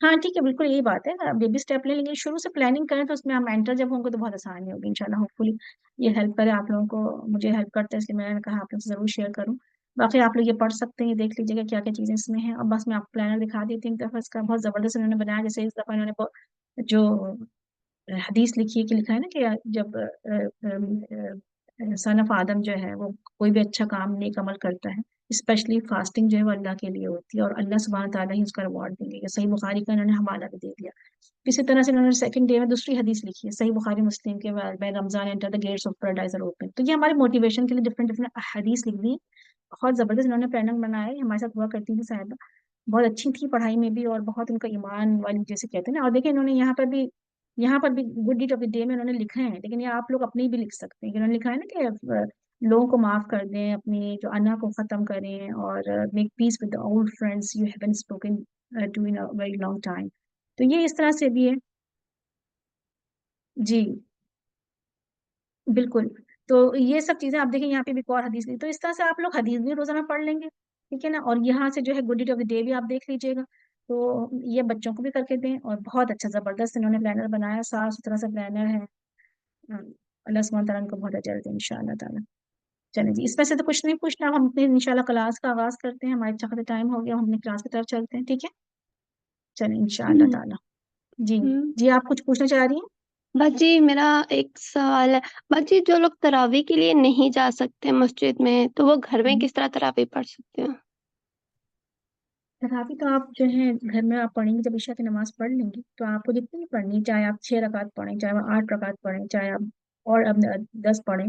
Speaker 3: ہاں ٹھیک ہے, بالکل یہی بات ہے, بیبی اسٹیپ لیں, لیکن شروع سے پلاننگ کریں تو اس میں ہم انٹر جب ہوں گے تو بہت آسانی ہوگی انشاءاللہ. ہوپ فلی یہ ہیلپ کرے آپ لوگوں کو, مجھے ہیلپ کرتا ہے, اس لیے میں نے کہا آپ لوگ سے ضرور شیئر کروں. باقی آپ لوگ یہ پڑھ سکتے ہیں, یہ دیکھ لیجیے گا کیا کیا چیزیں اس میں ہیں. اور بس میں آپ کو پلانر دکھا دیتی ہوں ایک دفعہ, اس کا بہت زبردست انہوں نے بنایا. جیسے اس دفعہ انہوں نے جو حدیث لکھی ہے کہ لکھا ہے نا کہ جب سن آف آدم جو ہے وہ کوئی بھی اچھا کام نیک عمل کرتا ہے, اسپیشلی فاسٹنگ جو ہے وہ اللہ کے لیے ہوتی ہے, اور اللہ سبحانہ تعالیٰ ہی اس کا ریوارڈ دیں گے. صحیح بخاری کا انہوں نے حوالہ بھی دے دیا. اسی طرح سے انہوں نے سیکنڈ ڈے میں دوسری حدیث لکھی ہے, صحیح بخاری مسلم کے میں Ramzan enter the gates of paradise are open. تو یہ ہمارے موٹیویشن کے لیے ڈفرنٹ حدیث لکھ دی. بہت زبردست انہوں نے پلاننگ بنایا ہے, ہمارے ساتھ ہوا کرتی تھی صاحبہ, بہت اچھی تھی پڑھائی میں بھی, اور بہت ان کا ایمان والی جیسے کہتے ہیں نا. اور دیکھیں انہوں نے یہاں پر بھی good deed of the day میں انہوں نے لکھے ہیں, لیکن یہ آپ لوگ اپنی بھی لکھ سکتے ہیں. انہوں نے لکھا ہے نا کہ لوگوں کو معاف کر دیں, اپنی جو انا کو ختم کریں, اور make peace with old friends you haven't spoken to in very long time. تو یہ اس طرح سے بھی ہے. جی بالکل. تو یہ سب چیزیں آپ دیکھیں, یہاں پہ بھی ایک اور حدیث لی, تو اس طرح سے آپ لوگ حدیث بھی روزانہ پڑھ لیں گے. ٹھیک ہے نا. اور یہاں سے جو ہے good deed of the day بھی آپ دیکھ لیجیے گا. تو یہ بچوں کو بھی کر کے دیں, اور بہت اچھا زبردست انہوں نے پلانر بنایا, صاف ستھرا سا پلانر ہے. اللہ سبحانہ تعالیٰ ان کو بہت اجر دے ان شاء اللہ تعالیٰ. چلیں جی, اس میں سے تو کچھ نہیں پوچھنا, ہم اپنے انشاءاللہ کلاس کا آغاز کرتے ہیں. ہمارے اچھا خاصا ٹائم ہو گیا, ہم اپنی کلاس کی طرف چلتے ہیں. ٹھیک ہے, چلیں انشاء اللہ تعالیٰ. جی
Speaker 4: ہوں
Speaker 3: جی, آپ کچھ پوچھنا چاہ رہی ہیں؟
Speaker 4: بس جی میرا ایک سوال ہے. بس جی جو لوگ تراویح کے لیے نہیں جا سکتے مسجد میں تو وہ گھر میں کس طرح تراویح پڑھ سکتے ہیں؟
Speaker 3: تراویح تو آپ جو ہے گھر میں آپ پڑھیں گے, جب عشاء کی نماز پڑھ لیں گی تو آپ کو جتنی بھی پڑھنی, چاہے آپ 6 رکعت پڑھیں, چاہے آپ 8 رکعت پڑھیں, چاہے آپ اور 10 پڑھیں,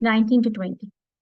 Speaker 3: 19 to 20।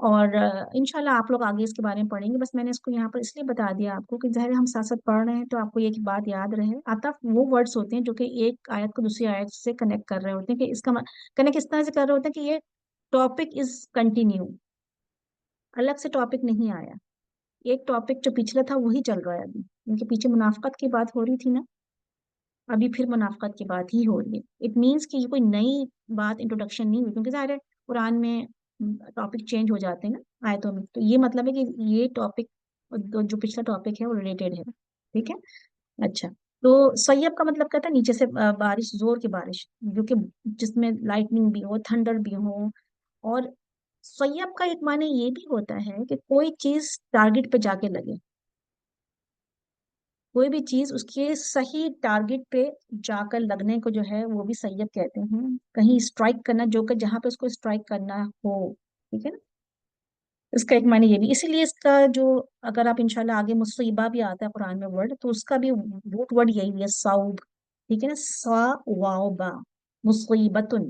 Speaker 3: اور انشاءاللہ آپ لوگ آگے اس کے بارے میں پڑھیں گے، بس میں نے اس کو یہاں پر اس لیے بتا دیا آپ کو کہ ظاہر ہے ہم ساتھ ساتھ پڑھ رہے ہیں تو آپ کو یہ بات یاد رہے۔ عطف وہ ورڈز ہوتے ہیں جو کہ ایک آیت کو دوسری آیت سے کنیکٹ کر رہے ہوتے ہیں، کہ اس کا کنیکٹ اس طرح سے کر رہے ہوتے ہیں کہ یہ ٹاپک از کنٹینیو، الگ سے ٹاپک نہیں آیا، ایک ٹاپک جو پچھلا تھا وہی چل رہا ہے ابھی، ان کے پیچھے منافقت کی بات ہو رہی تھی نا، ابھی پھر منافقت کی بات ہی ہو رہی ہے۔ اٹ مینس کہ یہ کوئی نئی بات انٹروڈکشن نہیں ہوئی، کیونکہ ظاہر ہے قرآن میں ٹاپک چینج ہو جاتے ہیں نا آیتوں میں، تو یہ مطلب ہے کہ یہ ٹاپک جو پچھلا ٹاپک ہے وہ ریلیٹڈ ہے، ٹھیک ہے۔ اچھا، تو سیب کا مطلب کہتا ہے نیچے سے بارش، زور کی بارش، جو کہ جس میں لائٹننگ بھی ہو، تھنڈر بھی ہو۔ اور سیب کا ایک معنی یہ بھی ہوتا ہے کہ کوئی چیز ٹارگٹ پہ جا کے لگے، کوئی بھی چیز اس کے صحیح ٹارگٹ پہ جا کر لگنے کو جو ہے وہ بھی سیب کہتے ہیں، کہیں اسٹرائک کرنا، جو کہ جہاں پہ اس کو اسٹرائک کرنا ہو، ٹھیک ہے نا۔ اس کا ایک معنی یہ بھی، اسی لیے اس کا جو، اگر آپ انشاءاللہ آگے مصیبہ بھی آتا ہے قرآن میں ورڈ، تو اس کا بھی روٹ ورڈ یہی ہے صوب، ٹھیک ہے نا، سا واو با، مصیبتن،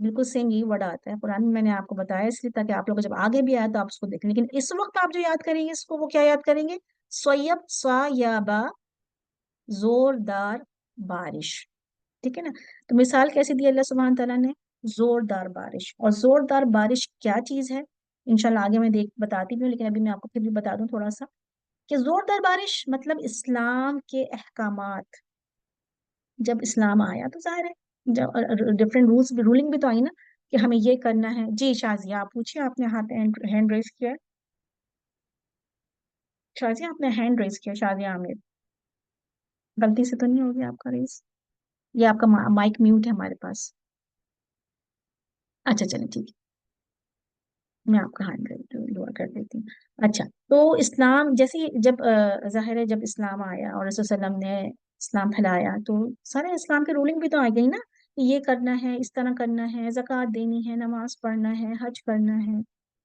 Speaker 3: بالکل سیم یہی ورڈ آتا ہے قرآن میں، میں نے آپ کو بتایا اس لیے تاکہ آپ لوگ جب آگے بھی آئے تو آپ اس کو دیکھیں، لیکن اس وقت آپ جو یاد کریں گے اس کو، وہ کیا یاد کریں گے؟ سویب، سا یا با، زوردار بارش، ٹھیک ہے نا۔ تو مثال کیسے دی اللہ سبحانہ تعالیٰ نے؟ زوردار بارش، اور زوردار بارش کیا چیز ہے انشاءاللہ آگے میں بتاتی بھی ہوں، لیکن ابھی میں آپ کو پھر بھی بتا دوں تھوڑا سا، کہ زوردار بارش مطلب اسلام کے احکامات، جب اسلام آیا تو ظاہر ہے جب ڈفرینٹ رولس، رولنگ بھی تو آئی نا کہ ہمیں یہ کرنا ہے۔ جی شازیہ آپ پوچھیے، آپ نے ہینڈ ریز کیا ہے، شازیہ آپ نے ہینڈ ریز کیا، شازیہ عامر، غلطی سے تو نہیں ہوگی آپ کا ریز؟ یہ آپ کا مائک میوٹ ہے ہمارے پاس، اچھا چلیں ٹھیک ہے، میں آپ کا ہینڈ دعا کر دیتی ہوں۔ اچھا، تو اسلام جیسے جب ظاہر ہے جب اسلام آیا اور رسول صلی اللہ علیہ وسلم نے اسلام پھیلایا تو سارے اسلام کی رولنگ بھی تو آ گئی نا، کہ یہ کرنا ہے، اس طرح کرنا ہے، زکوٰۃ دینی ہے، نماز پڑھنا ہے، حج کرنا ہے،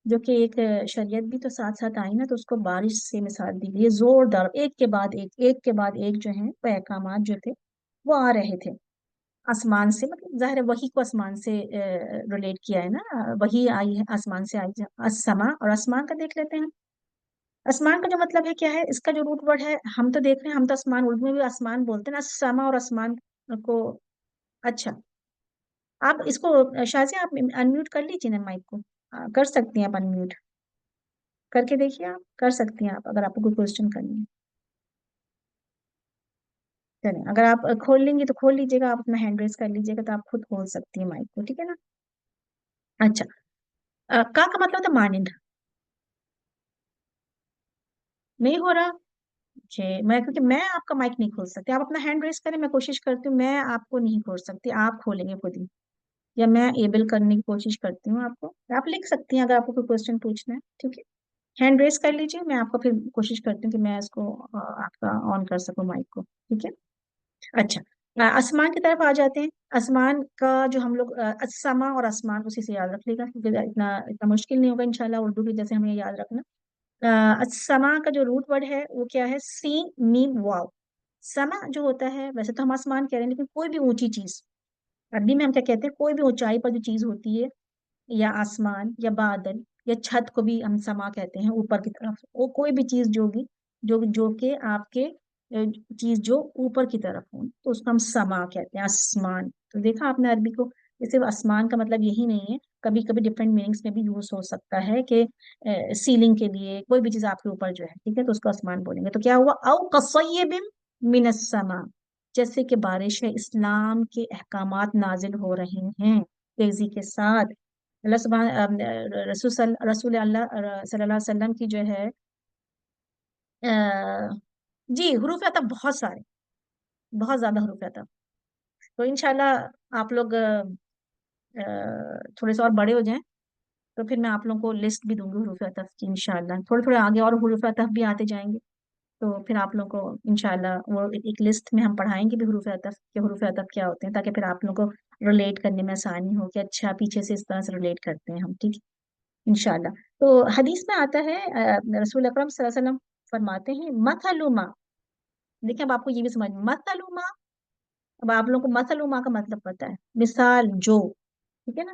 Speaker 3: جو کہ ایک شریعت بھی تو ساتھ ساتھ آئی نا، تو اس کو بارش سے مثال دی گئی، یہ زوردار ایک کے بعد ایک، ایک کے بعد ایک جو ہیں وہ احکامات جو تھے وہ آ رہے تھے آسمان سے، مطلب ظاہر ہے وہی کو آسمان سے ریلیٹ کیا ہے نا، وہی آئی ہے آسمان سے آئی ہے، السما، اور آسمان کا دیکھ لیتے ہیں۔ آسمان کا جو مطلب ہے کیا ہے، اس کا جو روٹ ورڈ ہے ہم تو دیکھ رہے ہیں، ہم تو آسمان اردو میں بھی آسمان بولتے ہیں نا، السما اور آسمان کو۔ اچھا، آپ اس کو شازیہ آپ انمیوٹ کر لیجیے نا مائک کو، کر سکتی ہیں آپ انمیوٹ کر کے دیکھیے، آپ کر سکتی ہیں آپ اگر آپ کو کوئی کوشچن کرنی ہے، چلیں اگر آپ کھول لیں گی تو کھول لیجیے گا، آپ اپنا ہینڈ ریز کر لیجیے گا تو آپ خود کھول سکتی ہیں مائک کو، ٹھیک ہے نا۔ اچھا، کا مطلب ہوتا ہے مانند، نہیں ہو رہا؟ میں کیونکہ میں آپ کا مائک نہیں کھول سکتی، آپ اپنا ہینڈ ریز کریں، میں کوشش کرتی ہوں، میں آپ کو نہیں کھول سکتی، آپ کھولیں گے خود ہی، یا میں ایبل کرنے کی کوشش کرتی ہوں آپ کو، آپ لکھ سکتی ہیں اگر آپ کو کوئی کوشچن پوچھنا ہے، ٹھیک ہے، ہینڈ ریز کر لیجیے، میں آپ کو پھر کوشش کرتی ہوں کہ میں اس کو آپ کا آن کر سکوں مائک کو، ٹھیک ہے۔ اچھا، آسمان کی طرف آ جاتے ہیں، آسمان کا جو ہم لوگ السما اور آسمان اسی سے یاد رکھ لے گا، کیونکہ اتنا مشکل نہیں ہوگا انشاءاللہ اردو کی جیسے ہمیں یاد رکھنا۔ السما کا جو روٹ ورڈ ہے وہ کیا ہے؟ سین میم واو، سما جو ہوتا ہے، ویسے تو ہم آسمان کہہ رہے ہیں لیکن کوئی بھی اونچی چیز، عربی میں ہم کیا کہتے ہیں، کوئی بھی اونچائی پر جو چیز ہوتی ہے، یا آسمان یا بادل یا چھت کو بھی ہم سما کہتے ہیں، اوپر کی طرف، وہ کوئی بھی چیز جو بھی جو کہ آپ کے چیز جو اوپر کی طرف ہو تو اس کو ہم سما کہتے ہیں، آسمان۔ تو دیکھا آپ نے عربی کو، صرف آسمان کا مطلب یہی نہیں ہے، کبھی کبھی ڈفرینٹ میننگس میں بھی یوز ہو سکتا ہے، کہ سیلنگ کے لیے کوئی بھی چیز آپ کے اوپر جو ہے، ٹھیک ہے، تو اس کو آسمان بولیں گے۔ تو کیا ہوا؟ او کصیب من السما، جیسے کہ بارش ہے، اسلام کے احکامات نازل ہو رہے ہیں تیزی کے ساتھ، اللہ سبحان رسول اللہ صلی اللہ علیہ وسلم کی جو ہے جی حروف عطف بہت سارے، بہت زیادہ حروف عطف، تو انشاءاللہ آپ لوگ تھوڑے سے اور بڑے ہو جائیں تو پھر میں آپ لوگوں کو لسٹ بھی دوں گی حروف عطف کی انشاءاللہ، تھوڑے تھوڑے آگے اور حروف عطف بھی آتے جائیں گے، تو پھر آپ لوگوں کو انشاءاللہ وہ ایک لسٹ میں ہم پڑھائیں گے بھی حروف عطف کے، حروف عطف کیا ہوتے ہیں، تاکہ پھر آپ لوگوں کو ریلیٹ کرنے میں آسانی ہو کہ اچھا پیچھے سے اس طرح سے ریلیٹ کرتے ہیں ہم، ٹھیک ہے انشاءاللہ۔ تو حدیث میں آتا ہے رسول اکرم صلی اللہ علیہ وسلم فرماتے ہیں مثل ما، دیکھیں اب آپ کو یہ بھی سمجھ، مثل ما، اب آپ لوگوں کو مثل ما کا مطلب پتا ہے، مثال جو، ٹھیک ہے نا،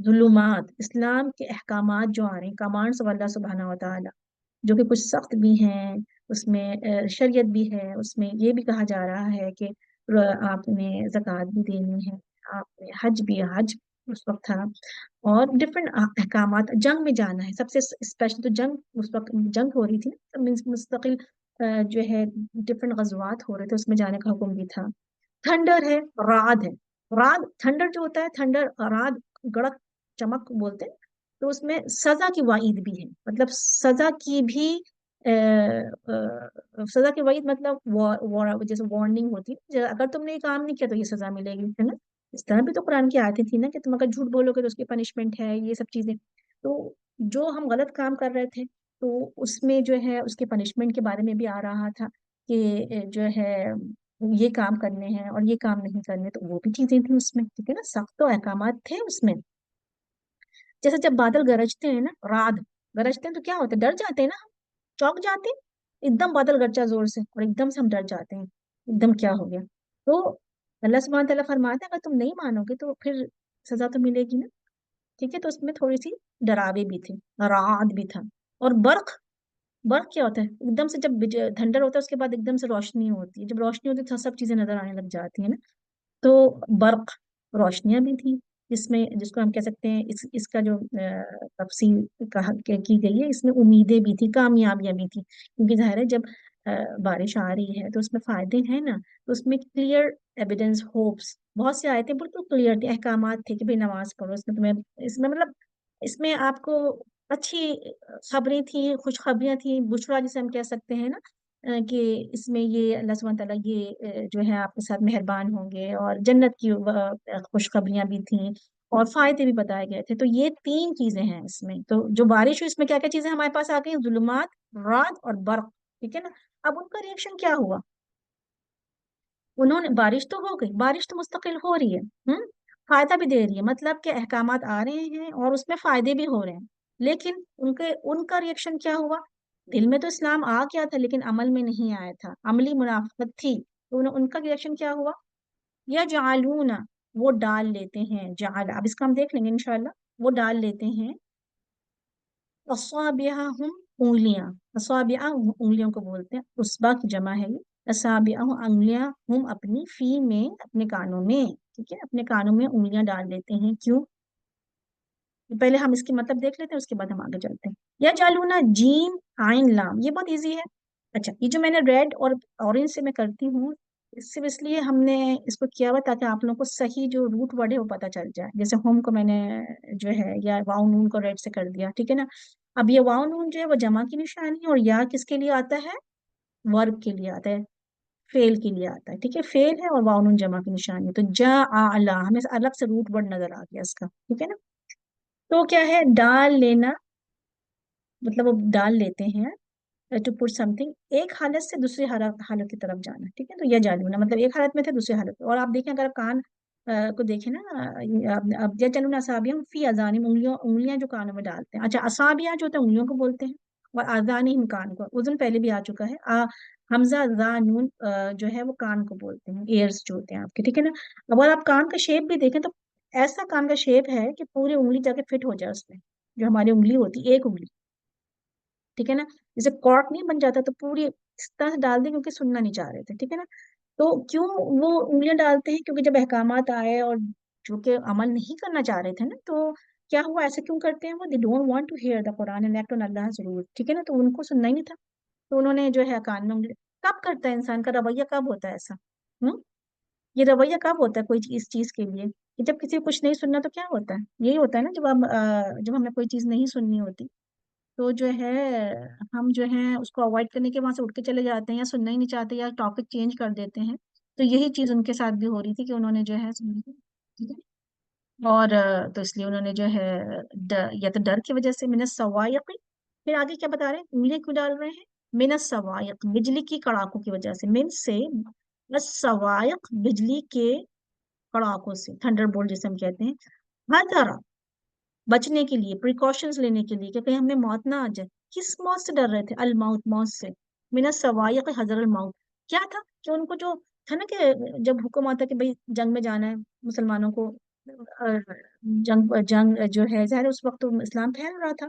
Speaker 3: ظلمات اسلام کے احکامات جو آ رہے ہیں، کمانڈس اللہ سبحانہ و تعالی، جو کہ کچھ سخت بھی ہیں، اس میں شریعت بھی ہے، اس میں یہ بھی کہا جا رہا ہے کہ آپ نے زکوٰۃ بھی دینی ہے، آپ نے حج اس وقت تھا، اور ڈفرینٹ احکامات، جنگ میں جانا ہے، سب سے اسپیشل تو جنگ، اس وقت جنگ ہو رہی تھی نا، مستقل جو ہے ڈفرینٹ غزوات ہو رہے تھے، اس میں جانے کا حکم بھی تھا۔ تھنڈر ہے، رعد ہے، رعد تھنڈر جو ہوتا ہے، تھنڈر رعد گڑک چمک بولتے ہیں، تو اس میں سزا کی وعید بھی ہے، مطلب سزا کی بھی سزا کی وعید، مطلب جیسے وارننگ ہوتی ہے، اگر تم نے یہ کام نہیں کیا تو یہ سزا ملے گی، ہے نا؟ اس طرح بھی تو قرآن کی آیتیں تھی نا کہ تم اگر جھوٹ بولو گے تو اس کی پنشمنٹ ہے، یہ سب چیزیں۔ تو جو ہم غلط کام کر رہے تھے تو اس میں جو ہے اس کے پنشمنٹ کے بارے میں بھی آ رہا تھا کہ جو ہے یہ کام کرنے ہیں اور یہ کام نہیں کرنے، تو وہ بھی چیزیں تھیں اس میں، ٹھیک ہے نا، سخت تو احکامات تھے اس میں۔ جیسے جب بادل گرجتے ہیں نا، رعد گرجتے ہیں تو کیا ہوتا ہے، ڈر جاتے ہیں نا، ہم چونک جاتے ہیں، ایک دم بادل گرجا زور سے اور ایک دم سے ہم ڈر جاتے ہیں، ایک دم کیا ہو گیا۔ تو اللہ سبحانہ تعالیٰ فرماتا ہے اگر تم نہیں مانو گے تو پھر سزا تو ملے گی نا، ٹھیک ہے؟ تو اس میں تھوڑی سی ڈراوے بھی تھے، رعد بھی تھا، اور برق، برق کیا ہوتا ہے، ایک دم سے جب تھنڈر ہوتا ہے اس کے بعد ایک دم سے روشنی ہوتی ہے، جب روشنی ہوتی ہے تو سب چیزیں نظر آنے لگ جاتی ہیں نا، تو برق روشنیاں بھی تھیں، جس کو ہم کہہ سکتے ہیں اس کا جو تفصیل کی گئی ہے، اس میں امیدیں بھی تھی، کامیابیاں بھی تھی، کیونکہ ظاہر ہے جب بارش آ رہی ہے تو اس میں فائدے ہیں نا، تو اس میں کلیئر ایویڈنس، ہوپس، بہت سی آیتیں بالکل کلیئر تھی، احکامات تھے کہ بھئی نماز پڑھو، اس میں تمہیں، اس میں مطلب اس میں آپ کو اچھی خبریں تھیں، خوشخبریاں تھیں، بشرا جسے ہم کہہ سکتے ہیں نا، کہ اس میں یہ اللہ سبحانہ تعالیٰ یہ جو ہے آپ کے ساتھ مہربان ہوں گے، اور جنت کی خوشخبریاں بھی تھیں، اور فائدے بھی بتائے گئے تھے۔ تو یہ تین چیزیں ہیں اس میں، تو جو بارش ہوئی اس میں کیا کیا چیزیں ہمارے پاس آ گئی، ظلمات، رعد اور برق، ٹھیک ہے نا؟ اب ان کا ریئیکشن کیا ہوا، انہوں نے، بارش تو ہو گئی، بارش تو مستقل ہو رہی ہے، فائدہ بھی دے رہی ہے، مطلب کہ احکامات آ رہے ہیں اور اس میں فائدے بھی ہو رہے ہیں، لیکن ان کا ریئیکشن کیا ہوا، دل میں تو اسلام آ گیا تھا لیکن عمل میں نہیں آیا تھا، عملی منافقت تھی، تو ان کا ریئیکشن کیا ہوا، یا جعلون، وہ ڈال لیتے ہیں، جعل، اب اس کا ہم دیکھ لیں گے انشاءاللہ، وہ ڈال لیتے ہیں، اصابعہم، انگلیاں، اصابع انگلیوں کو بولتے ہیں، اصبع کی جمع ہے یہ، اصابع انگلیاں، ہم اپنی، فی میں، اپنے کانوں میں، ٹھیک ہے، اپنے کانوں میں انگلیاں ڈال دیتے ہیں، کیوں؟ پہلے ہم اس کی مطلب دیکھ لیتے ہیں، اس کے بعد ہم آگے چلتے ہیں۔ یا جالونا، جیم عین لام، یہ بہت ایزی ہے۔ اچھا، یہ جو میں نے ریڈ اور اورنج سے میں کرتی ہوں، صرف اس لیے ہم نے اس کو کیا ہوا تاکہ آپ لوگوں کو صحیح جو روٹ ورڈ ہے وہ پتہ چل جائے، جیسے ہوم کو میں نے جو ہے یا واؤ نون کو ریڈ سے کر دیا، ٹھیک ہے نا؟ اب یہ واؤ نون جو ہے وہ جمع کی نشانی ہے، اور یا کس کے لیے آتا ہے، ورب کے لیے آتا ہے، فیل کے لیے آتا ہے، ٹھیک ہے، فیل ہے اور واؤ نون جمع کی نشانی ہے، تو جا ہمیں الگ سے روٹ ورڈ نظر آ گیا اس کا، ٹھیک ہے نا؟ تو کیا ہے، ڈال لینا، مطلب وہ ڈال لیتے ہیں، ٹو پٹ سم تھنگ، ایک حالت سے دوسری حالت کی طرف جانا، ٹھیک ہے، تو یہ جالونا مطلب ایک حالت میں تھے دوسری حالت میں، اور آپ دیکھیں اگر کان کو دیکھیں نا، اب یہ چلونا اصابیہ فی اذانہم، انگلیاں جو کانوں میں ڈالتے ہیں، اچھا اصابیہ جو ہوتا ہے انگلیوں کو بولتے ہیں، اور اذانہم کان کو، اذن پہلے بھی آ چکا ہے، حمزہ ذا نون جو ہے وہ کان کو بولتے ہیں، ایئرز جو ہوتے ہیں آپ کے، ٹھیک ہے نا؟ اب اگر آپ کان کا شیپ بھی دیکھیں تو ایسا کان کا شیپ ہے کہ پوری انگلی جا کے فٹ ہو جائے اس میں، جو ہماری انگلی ہوتی ہے ایک انگلی، ٹھیک ہے نا؟ جیسے کارک نہیں بن جاتا تو پوری اس طرح سے ڈال دیں کیونکہ سننا نہیں چاہ رہے تھے، ٹھیک ہے نا؟ تو کیوں وہ انگلیاں ڈالتے ہیں، کیونکہ جب احکامات آئے اور جو کہ عمل نہیں کرنا چاہ رہے تھے نا، تو کیا ہوا، ایسا کیوں کرتے ہیں وہ، they don't want to hear the Quran and act on Allah's rules، ٹھیک ہے نا؟ تو ان کو سننا ہی نہیں تھا، تو انہوں نے جو ہے کان میں انگلی، کب کرتا ہے انسان کا رویہ، کب ہوتا ہے ایسا، یہ رویہ کب ہوتا ہے کوئی اس چیز کے لیے، کہ جب کسی کو کچھ نہیں سننا تو کیا ہوتا ہے، یہی ہوتا ہے نا، جب ہمیں کوئی چیز نہیں سننی ہوتی تو جو ہے ہم جو ہے اس کو اوائڈ کرنے کے وہاں سے اٹھ کے چلے جاتے ہیں، یا سننا ہی نہیں چاہتے، یا ٹاپک چینج کر دیتے ہیں، تو یہی چیز ان کے ساتھ بھی ہو رہی تھی کہ انہوں نے جو ہے سننا تھی، ٹھیک ہے، اور تو اس لیے انہوں نے جو ہے یا تو ڈر کی وجہ سے، من الصواعق، پھر آگے کیا بتا رہے ہیں، انگلیاں کیوں ڈال رہے ہیں، من الصواعق، بجلی کی کڑاکوں کی وجہ سے، من سے، الصواعق، بجلی کے کڑاکوں سے، تھنڈر بولٹ جسے ہم کہتے ہیں، ہر طرح بچنے کے لیے، پریکاشنز لینے کے لیے کہ کہیں ہمیں موت نہ آ جائے، کس موت سے ڈر رہے تھے، الموت، موت سے، من الصواعق حذر الموت، کیا تھا کہ ان کو جو تھا نا کہ جب حکم آتا کہ بھئی جنگ میں جانا ہے مسلمانوں کو، جنگ جنگ جو ہے ظاہر ہے اس وقت تو اسلام پھیل رہا تھا.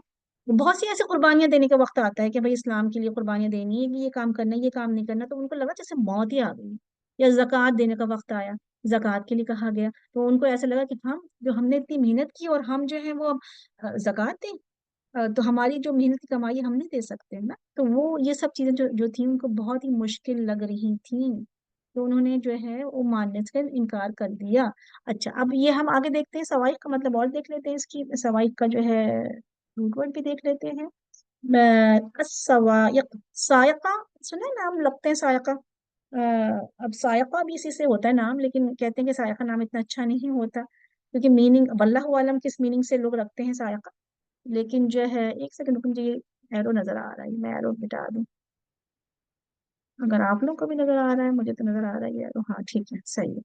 Speaker 3: بہت سی ایسی قربانیاں دینے کا وقت آتا ہے کہ بھائی اسلام کے لیے قربانیاں دینی ہے کہ یہ کام کرنا ہے یہ کام نہیں کرنا, تو ان کو لگا جیسے موت ہی آ گئی. یا زکوٰۃ دینے کا وقت آیا, زکوٰۃ کے لیے کہا گیا, تو ان کو ایسا لگا کہ ہم نے اتنی محنت کی اور ہم جو ہے وہ زکوٰۃ دیں, تو ہماری جو محنت کی کمائی ہم نہیں دے سکتے نا. تو وہ یہ سب چیزیں جو تھیں ان کو بہت ہی مشکل لگ رہی تھیں, تو انہوں نے جو ہے وہ ماننے سے انکار کر دیا. اچھا, اب یہ ہم آگے دیکھتے ہیں سوائق کا مطلب اور دیکھ لیتے ہیں, اس کی سوائق کا جو ہے روٹ ورڈ بھی دیکھ لیتے ہیں. السوائق, سائقہ سنا ہے نام لگتے ہیں سائقہ. اب سائقہ بھی اسی سے ہوتا ہے نام, لیکن کہتے ہیں کہ سائقہ نام اتنا اچھا نہیں ہوتا کیونکہ میننگ واللہ عالم کس میننگ سے لوگ رکھتے ہیں سائقہ. لیکن جو ہے ایک سیکنڈ مجھے یہ ایرو نظر آ رہا ہے, میں ایرو مٹا دوں. اگر آپ لوگ کو بھی نظر آ رہا ہے, مجھے تو نظر آ رہا ہے یہ ایرو, ہاں ٹھیک ہے صحیح ہے.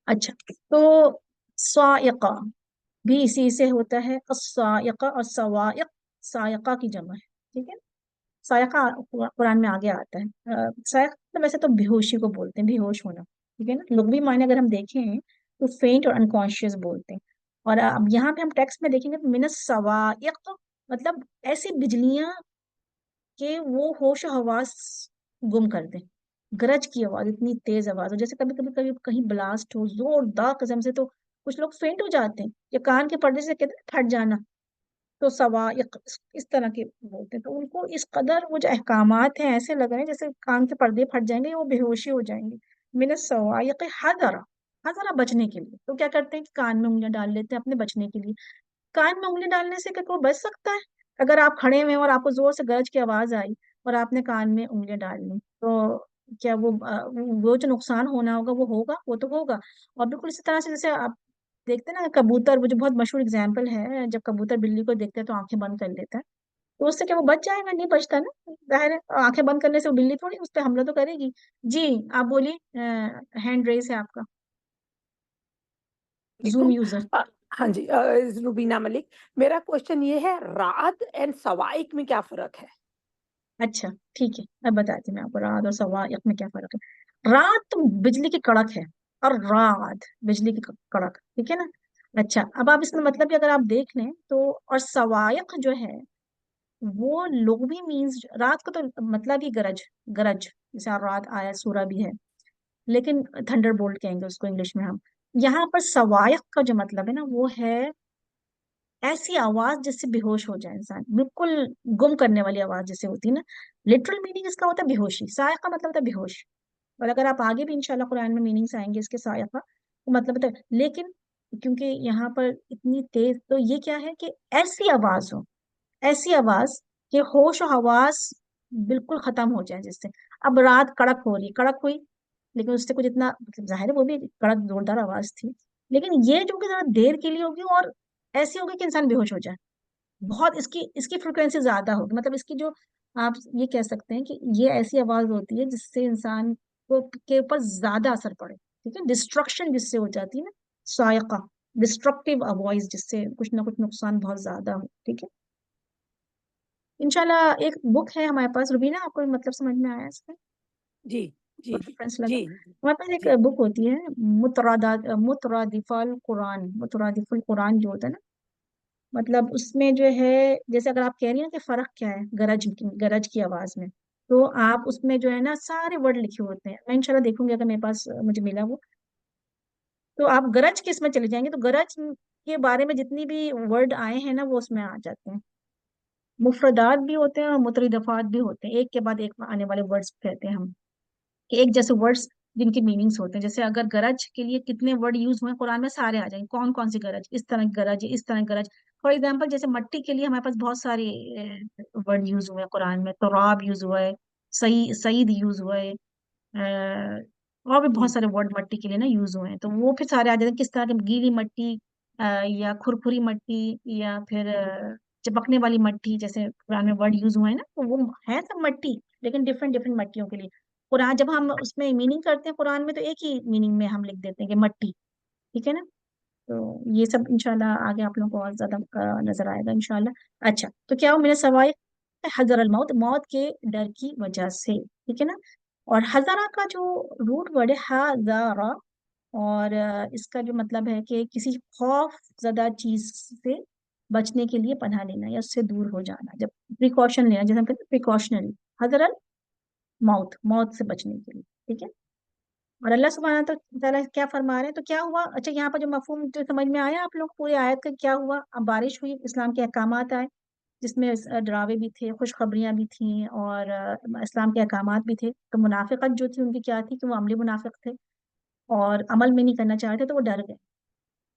Speaker 3: اچھا, تو سائقہ بھی اسی سے ہوتا ہے, السائقہ اور سوائق سائقہ کی جمع ہے. ٹھیک ہے, سائقہ قرآن میں آگے آتا ہے. سائقہ ویسے تو بے ہوشی کو بولتے ہیں, بے ہوش ہونا. ٹھیک ہے نا, لغوی معنی اگر ہم دیکھیں تو فینٹ اور انکانشیس بولتے ہیں. اور اب یہاں پہ ہم ٹیکسٹ میں دیکھیں گے تو من السوائق مطلب ایسی بجلیاں کہ وہ ہوش و حواس گم کر دیں. گرج کی آواز, اتنی تیز آواز ہو, جیسے کبھی کبھی کبھی کہیں بلاسٹ ہو زوردار قسم سے تو کچھ لوگ فینٹ ہو جاتے ہیں, یا کان کے پردے سے کہتے ہیں پھٹ جانا. تو سوائق اس طرح کے بولتے ہیں. تو ان کو اس قدر وہ جو احکامات ہیں ایسے لگ رہے ہیں جیسے کان کے پردے پھٹ جائیں گے, وہ بے ہوشی ہو جائیں گے. من السوائق حذرا, حذرا بچنے کے لیے. تو کیا کرتے ہیں کہ کان میں انگلیاں ڈال لیتے ہیں اپنے بچنے کے لیے. کان میں انگلی ڈالنے سے کیا کوئی بچ سکتا ہے؟ اگر آپ کھڑے ہوئے ہیں اور آپ کو زور سے گرج کی آواز آئی اور آپ نے کان میں انگلیاں ڈال لی, تو کیا وہ جو نقصان ہونا ہوگا وہ ہوگا, وہ تو ہوگا. اور بالکل اسی طرح سے جیسے آپ دیکھتے ہیں نا کبوتر, وہ جو بہت مشہور اگزامپل ہے, جب کبوتر بلی کو دیکھتا ہے تو آنکھیں بند کر لیتا ہے, تو اس سے کیا وہ بچ جائے گا؟ نہیں بچتا نا, ظاہر ہے آنکھیں بند کرنے سے وہ بلی تھوڑی اس پہ حملہ تو کرے گی. جی آپ بولیے, ہینڈ ریز ہے آپ کا, زوم یوزر.
Speaker 5: ہاں جی, روبینہ ملک. میرا کوشچن یہ ہے رعد اینڈ سوائق میں کیا فرق ہے؟
Speaker 3: اچھا ٹھیک ہے, اب بتاتی ہوں میں آپ کو رعد اور سوائق میں کیا فرق ہے. رعد تو بجلی کی کڑک ہے, اور رعد بجلی کی کڑک. ٹھیک ہے نا. اچھا, اب آپ اس میں مطلب کہ اگر آپ دیکھ لیں تو, اور سوائق جو ہے وہ لغوی مینز, رات کو تو مطلب ہی گرج, گرج جیسے رات آیا سورہ بھی ہے, لیکن تھنڈر بولٹ کہیں گے اس کو انگلش میں ہم. یہاں پر سوائق کا جو مطلب ہے نا وہ ہے ایسی آواز جس سے بے ہوش ہو جائے انسان, بالکل گم کرنے والی آواز جیسے ہوتی ہے نا. لٹرل میننگ اس کا ہوتا ہے بے ہوشی, سائق کا مطلب ہوتا ہے بے ہوش. اور اگر آپ آگے بھی انشاءاللہ قرآن میں میننگس آئیں گے اس کے سائق کا, وہ مطلب ہوتا ہے. لیکن کیونکہ یہاں پر اتنی تیز, تو یہ کیا ہے کہ ایسی آواز ہو, ایسی آواز کہ ہوش و حواس بالکل ختم ہو جائے جس سے. اب رات کڑک ہو رہی, کڑک ہوئی, لیکن اس سے کچھ اتنا مطلب ظاہر ہے وہ بھی کڑک زوردار آواز تھی, لیکن یہ جو کہ ذرا دیر کے لیے ہوگی اور ایسی ہوگی کہ انسان بے ہوش ہو جائے. بہت اس کی فریکوینسی زیادہ ہوگی, مطلب اس کی جو آپ یہ کہہ سکتے ہیں کہ یہ ایسی آواز ہوتی ہے جس سے انسان کو کے اوپر زیادہ اثر پڑے. ٹھیک ہے, ڈسٹرکشن جس سے ہو جاتی ہے نا, سائقہ ڈسٹرکٹیو وائس, جس سے کچھ نہ کچھ نقصان بہت زیادہ ہو. ٹھیک ہے, انشاءاللہ ایک بک ہے ہمارے پاس. روبینہ آپ کو مطلب سمجھ میں آیا اس کا
Speaker 5: جی جی
Speaker 3: ریفرنس لگا؟
Speaker 5: جی
Speaker 3: ہمارے پاس ایک
Speaker 5: جی
Speaker 3: بک ہوتی ہے مترادف القرآن, مترادف القرآن جو ہوتا ہے نا, مطلب اس میں جو ہے جیسے اگر آپ کہہ رہی ہیں کہ فرق کیا ہے گرج کی آواز میں, تو آپ اس میں جو ہے نا سارے ورڈ لکھے ہوتے ہیں. میں انشاءاللہ دیکھوں گی اگر میرے پاس مجھے ملا وہ, تو آپ گرج کے اس میں چلے جائیں گے تو گرج کے بارے میں جتنی بھی ورڈ آئے ہیں نا وہ اس میں آ جاتے ہیں. مفردات بھی ہوتے ہیں اور مترادفات بھی ہوتے ہیں, ایک کے بعد ایک آنے والے ورڈز کہتے ہیں ہم, کہ ایک جیسے ورڈز جن کے میننگس ہوتے ہیں. جیسے اگر گرج کے لیے کتنے ورڈ یوز ہوئے قرآن میں, سارے آ جائیں گے, کون کون سی گرج, اس طرح کی گرج, اس طرح کی گرج. فار ایگزامپل جیسے مٹی کے لیے ہمارے پاس بہت سارے ورڈ یوز ہوئے ہیں قرآن میں. تراب یوز ہوا ہے, سعید یوز ہوا ہے, اور بھی بہت سارے ورڈ مٹی کے لیے نا یوز ہوئے ہیں. تو وہ پھر سارے آ جاتے ہیں کس طرح کے, گیلی مٹی, یا کھرکھری مٹی, یا پھر چپکنے والی مٹی, جیسے قرآن میں ورڈ یوز ہوئے ہیں نا, تو وہ ہے سب مٹی, لیکن ڈفرینٹ مٹیوں کے لیے. قرآن جب ہم اس میں میننگ کرتے ہیں قرآن میں, تو ایک ہی میننگ میں ہم لکھ دیتے ہیں کہ مٹی. ٹھیک ہے نا. تو یہ سب انشاءاللہ آگے آپ لوگوں کو اور زیادہ نظر آئے گا انشاءاللہ. اچھا, تو کیا ہو میرے سوائے حذر الموت, موت کے ڈر کی وجہ سے. ٹھیک ہے نا. اور حذرہ کا جو روٹ ورڈ ہے حذرہ, اور اس کا جو مطلب ہے کہ کسی خوف زدہ چیز سے بچنے کے لیے پناہ لینا یا اس سے دور ہو جانا، جب پریکاشن لینا، جیسے ہم کہتے ہیں پریکاشنری، حذر الموت، موت سے بچنے کے لیے، ٹھیک ہے۔ اور اللہ سبحانہ تعالیٰ کیا فرما رہے ہیں، تو کیا ہوا، اچھا یہاں پر جو مفہوم جو سمجھ میں آیا آپ لوگ پوری آیت کا، کیا ہوا، اب بارش ہوئی، اسلام کے احکامات آئے جس میں ڈراوے بھی تھے، خوشخبریاں بھی تھیں، اور اسلام کے احکامات بھی تھے، تو منافقت جو تھی ان کی کیا تھی کہ وہ عملی منافق تھے اور عمل میں نہیں کرنا چاہتے، تو وہ ڈر گئے،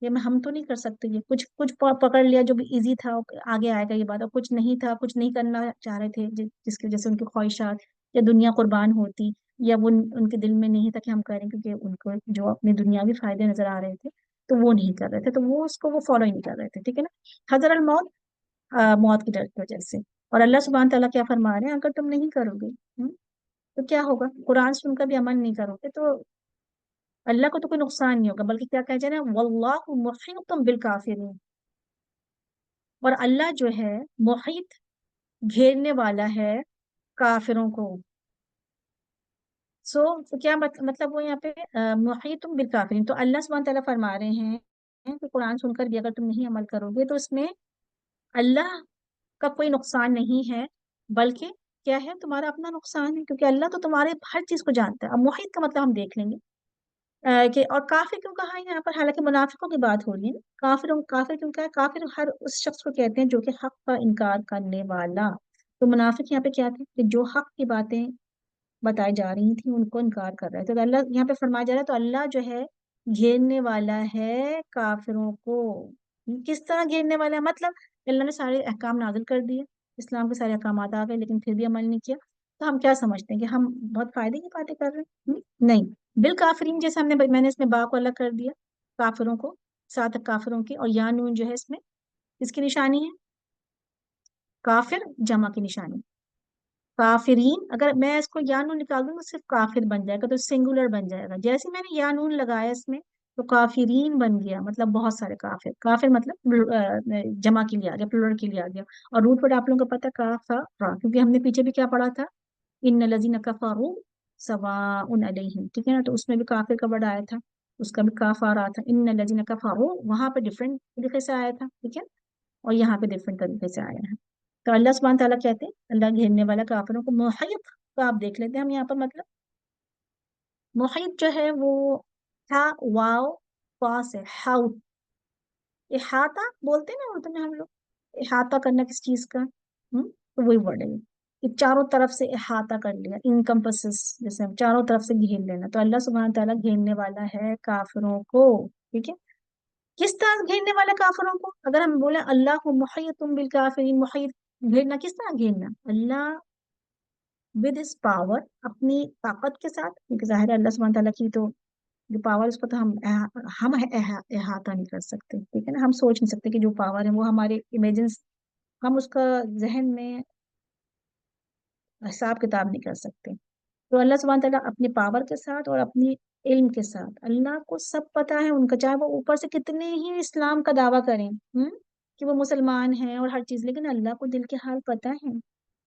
Speaker 3: یہ ہم تو نہیں کر سکتے، یہ کچھ کچھ پکڑ لیا جو بھی ایزی تھا، آگے آئے گا یہ بات، اور کچھ نہیں تھا، کچھ نہیں کرنا چاہ رہے تھے جس کی وجہ سے ان کی خواہشات یا دنیا قربان ہوتی، یا وہ ان کے دل میں نہیں تھا کہ ہم کریں، کیونکہ ان کو جو اپنے دنیاوی فائدے نظر آ رہے تھے تو وہ نہیں کر رہے تھے، تو وہ اس کو وہ فالو ہی نہیں کر رہے تھے، ٹھیک ہے نا، حذر الموت، موت کی ڈر کی وجہ سے۔ اور اللہ سبحانہ تعالیٰ کیا فرما رہے ہیں، اگر تم نہیں کرو گے تو کیا ہوگا، قرآن سن کر بھی عمل نہیں کرو گے تو اللہ کو تو کوئی نقصان نہیں ہوگا، بلکہ کیا کہہ جائے نا، واللہ محیط بالکافرین، اور اللہ جو ہے محیط، گھیرنے والا ہے کافروں کو۔ تو کیا مطلب وہ یہاں پہ محیط بالکافرین، تو اللہ سبحانہ تعالیٰ فرما رہے ہیں کہ قرآن سن کر بھی اگر تم نہیں عمل کرو گے تو اس میں اللہ کا کوئی نقصان نہیں ہے، بلکہ کیا ہے، تمہارا اپنا نقصان ہے، کیونکہ اللہ تو تمہارے ہر چیز کو جانتا ہے۔ اب محیط کا مطلب ہم دیکھ لیں گے کہ اور کافر کیوں کہا ہے یہاں پر، حالانکہ منافقوں کی بات ہو رہی ہے نا، کافر کیوں کہا ہے، کافر ہر اس شخص کو کہتے ہیں جو کہ حق کا انکار کرنے والا، تو منافق یہاں پہ کیا تھے کہ جو حق کی باتیں بتائی جا رہی تھیں ان کو انکار کر رہے تھے، تو اللہ یہاں پہ فرمایا جا رہا ہے، تو اللہ جو ہے گھیرنے والا ہے کافروں کو۔ کس طرح گھیرنے والا ہے، مطلب اللہ نے سارے احکام نازل کر دیے، اسلام کے سارے احکامات آ گئے، لیکن پھر بھی عمل نہیں کیا، تو ہم کیا سمجھتے ہیں کہ ہم بہت فائدے کی باتیں کر رہے ہیں، نہیں، بالکافرین جیسے میں نے اس میں با کو الگ کر دیا، کافروں کو، ساتھ کافروں کی، اور یا نون جو ہے اس میں اس کی نشانی ہے، کافر جمع کی نشانی، کافرین، اگر میں اس کو یا نون نکال دوں تو صرف کافر بن جائے گا، تو سنگولر بن جائے گا، جیسے میں نے یا نون لگایا اس میں تو کافرین بن گیا، مطلب بہت سارے کافر، کافر مطلب جمع کے لیے آ گیا، پلورل کے لیے آ گیا، اور روٹ ورڈ آپ لوگوں کو پتا کافا، کیونکہ ہم نے پیچھے بھی کیا پڑھا تھا، ان الذین کفروا سواء علیہم، ٹھیک ہے نا، تو اس میں بھی کافر کا ورڈ آیا تھا، اس کا بھی کاف آ رہا تھا، ان الذین کفروا، وہاں پہ ڈفرینٹ طریقے سے آیا تھا، ٹھیک ہے، اور یہاں پہ ڈفرینٹ طریقے سے آیا ہے، تو اللہ سبحانہ تعالیٰ کہتے ہیں اللہ گھیرنے والا کافروں کو، محیط تو آپ دیکھ لیتے ہیں ہم یہاں پر، مطلب محیط جو ہے وہ تھا واو پاس ہے، ہاؤ، احاطہ بولتے ہیں نا اردو میں ہم لوگ، احاطہ کرنا کس چیز کا، تو وہی ورڈ ہے کہ چاروں طرف سے احاطہ کر لیا، انکمپسس، جیسے ہم چاروں طرف سے گھیر لینا، تو اللہ سبحانہ تعالیٰ گھیرنے والا ہے کافروں کو، ٹھیک ہے، کس طرح گھیرنے والا کافروں کو، اگر ہم بولیں اللہ محیط بالکافرین، محیط گھیرنا کس طرح گھیرنا، اللہ ود اس پاور، اپنی طاقت کے ساتھ، کیونکہ ظاہر ہے اللہ سبحانہ تعالیٰ کی تو جو پاور، اس کو تو ہم احاطہ نہیں کر سکتے، ٹھیک ہے نا، ہم سوچ نہیں سکتے کہ جو پاور ہے وہ ہمارے امیجنس، ہم اس کا ذہن میں حساب کتاب نہیں کر سکتے، تو اللہ سبحانہ تعالیٰ اپنے پاور کے ساتھ اور اپنی علم کے ساتھ، اللہ کو سب پتا ہے ان کا، چاہے وہ اوپر سے کتنے ہی اسلام کا دعویٰ کریں کہ وہ مسلمان ہیں اور ہر چیز، لیکن اللہ کو دل کے حال پتا ہے،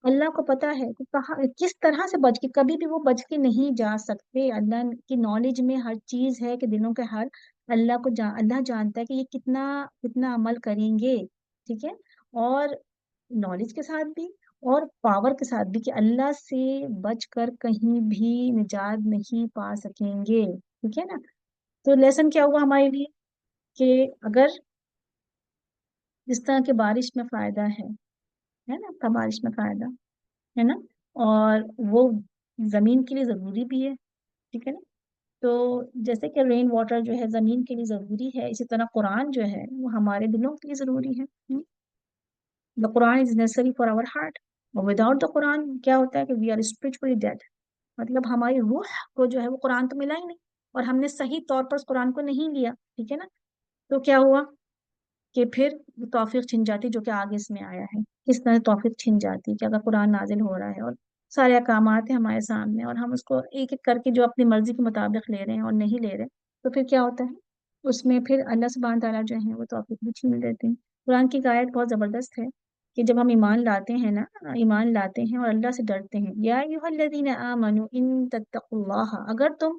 Speaker 3: اللہ کو پتا ہے کہ کہاں کس طرح سے بچ کے، کبھی بھی وہ بچ کے نہیں جا سکتے، اللہ کی نالج میں ہر چیز ہے کہ دلوں کے حال اللہ جانتا ہے کہ یہ کتنا کتنا عمل کریں گے، ٹھیک ہے، اور نالج کے ساتھ بھی اور پاور کے ساتھ بھی، کہ اللہ سے بچ کر کہیں بھی نجات نہیں پا سکیں گے، ٹھیک ہے نا، تو لیسن کیا ہوا ہمارے لیے کہ اگر جس طرح کے بارش میں فائدہ ہے نا، کا بارش میں فائدہ ہے نا، اور وہ زمین کے لیے ضروری بھی ہے، ٹھیک ہے نا، تو جیسے کہ رین واٹر جو ہے زمین کے لیے ضروری ہے، اسی طرح قرآن جو ہے وہ ہمارے دلوں کے لیے ضروری ہے، دا قرآن از نیسری فار آور ہارٹ، اور وداؤٹ دا قرآن کیا ہوتا ہے کہ وی آر اسپرچولی ڈیڈ، مطلب ہماری روح کو جو ہے وہ قرآن تو ملا ہی نہیں، اور ہم نے صحیح طور پر اس قرآن کو نہیں لیا، ٹھیک ہے نا، تو کیا ہوا کہ پھر توفیق چھن جاتی، جو کہ آگے اس میں آیا ہے، کس طرح توفیق چھن جاتی کہ اگر قرآن نازل ہو رہا ہے اور سارے احکامات ہیں ہمارے سامنے، اور ہم اس کو ایک ایک کر کے جو اپنی مرضی کے مطابق لے رہے ہیں اور نہیں لے رہے، تو پھر کیا ہوتا ہے اس میں، پھر اللہ سبحانہ تعالیٰ جو ہے وہ توفیق بھی چھین لیتے ہیں۔ قرآن کی آیت بہت زبردست ہے کہ جب ہم ایمان لاتے ہیں نا، ایمان لاتے ہیں اور اللہ سے ڈرتے ہیں، یا ایھا الذین آمنوا ان تتقوا اللہ، اگر تم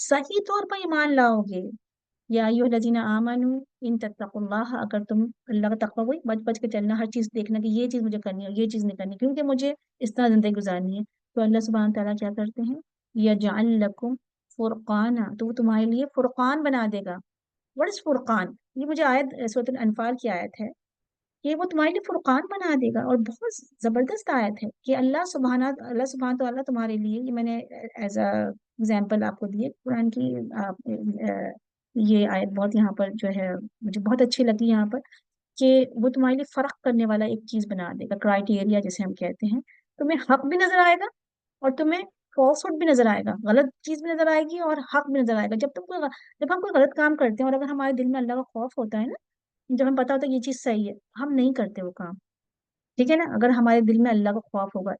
Speaker 3: صحیح طور پر ایمان لاؤ گے. یا ایھا الذین آمنو ان تتقوا اللہ, اگر تم اللہ کا تقوی, وہی بچ بچ کے چلنا, ہر چیز دیکھنا کہ یہ چیز مجھے کرنی ہے, یہ چیز نہیں کرنی, کیونکہ مجھے اس طرح زندگی گزارنی ہے. تو اللہ سبحانہ تعالیٰ کیا کرتے ہیں, یجعل لکم فرقانا, تو وہ تمہارے لیے فرقان بنا دے گا. وٹ از فرقان؟ یہ مجھے آیت سورۃ الانفال کی آیت ہے کہ وہ تمہارے لیے فرقان بنا دے گا, اور بہت زبردست آیت ہے کہ اللہ سبحانہ تعالیٰ تمہارے لیے, یہ میں نے ایز اے ایگزامپل آپ کو دیے قرآن کی, یہ آیت بہت یہاں پر جو ہے مجھے بہت اچھی لگی یہاں پر, کہ وہ تمہارے لیے فرق کرنے والا ایک چیز بنا دے گا, کرائٹیریا جسے ہم کہتے ہیں. تمہیں حق بھی نظر آئے گا اور تمہیں فالسہڈ بھی نظر آئے گا, غلط چیز بھی نظر آئے گی اور حق بھی نظر آئے گا. جب ہم کوئی غلط کام کرتے ہیں اور اگر ہمارے دل میں اللہ کا خوف ہوتا ہے نا, جب ہمیں پتا ہوتا ہے یہ چیز صحیح ہے, ہم نہیں کرتے وہ کام, ٹھیک ہے نا, اگر ہمارے دل میں اللہ کا خوف ہوگا.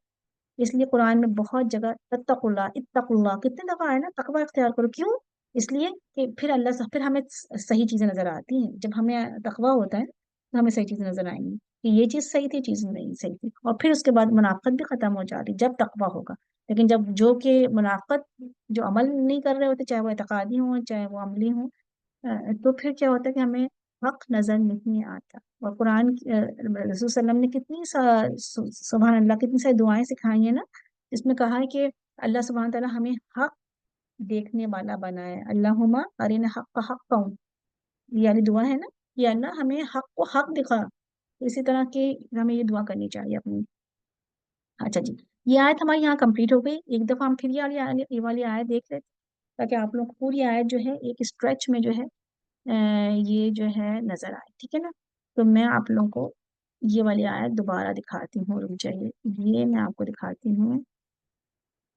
Speaker 3: اس لیے قرآن میں بہت جگہ اتقوا اللہ کتنے دفعہ آئے نا, تقوی اختیار کرو. کیوں؟ اس لیے کہ پھر ہمیں صحیح چیزیں نظر آتی ہیں. جب ہمیں تقوی ہوتا ہے تو ہمیں صحیح چیزیں نظر آئیں گی کہ یہ چیز صحیح تھی, چیز نہیں صحیح تھی, اور پھر اس کے بعد منافقت بھی ختم ہو جاتی جب تقوی ہوگا. لیکن جب جو کہ منافقت, جو عمل نہیں کر رہے ہوتے, چاہے وہ اعتقادی ہوں چاہے وہ عملی ہوں, تو پھر کیا ہوتا ہے کہ ہمیں حق نظر نہیں آتا. اور قرآن رسول صلی اللہ علیہ وسلم نے کتنی سبحان اللہ کتنی ساری دعائیں سکھائی ہیں نا, جس میں کہا ہے کہ اللہ سبحانہ تعالیٰ ہمیں حق دیکھنے والا بنائے. اللہم ارنا حق حقا, یہ والی دعا ہے نا, یا اللہ ہمیں حق کو حق دکھا. اسی طرح کی ہمیں یہ دعا کرنی چاہیے اپنی. اچھا جی, یہ آیت ہماری یہاں کمپلیٹ ہو گئی. ایک دفعہ ہم پھر یہ والی آیت دیکھ لیتے تاکہ آپ لوگ کو پوری آیت جو ہے ایک اسٹریچ میں جو ہے یہ جو ہے نظر آئے, ٹھیک ہے نا. تو میں آپ لوگوں کو یہ والی آیت دوبارہ دکھاتی ہوں, رک جائیے, یہ میں آپ کو دکھاتی ہوں,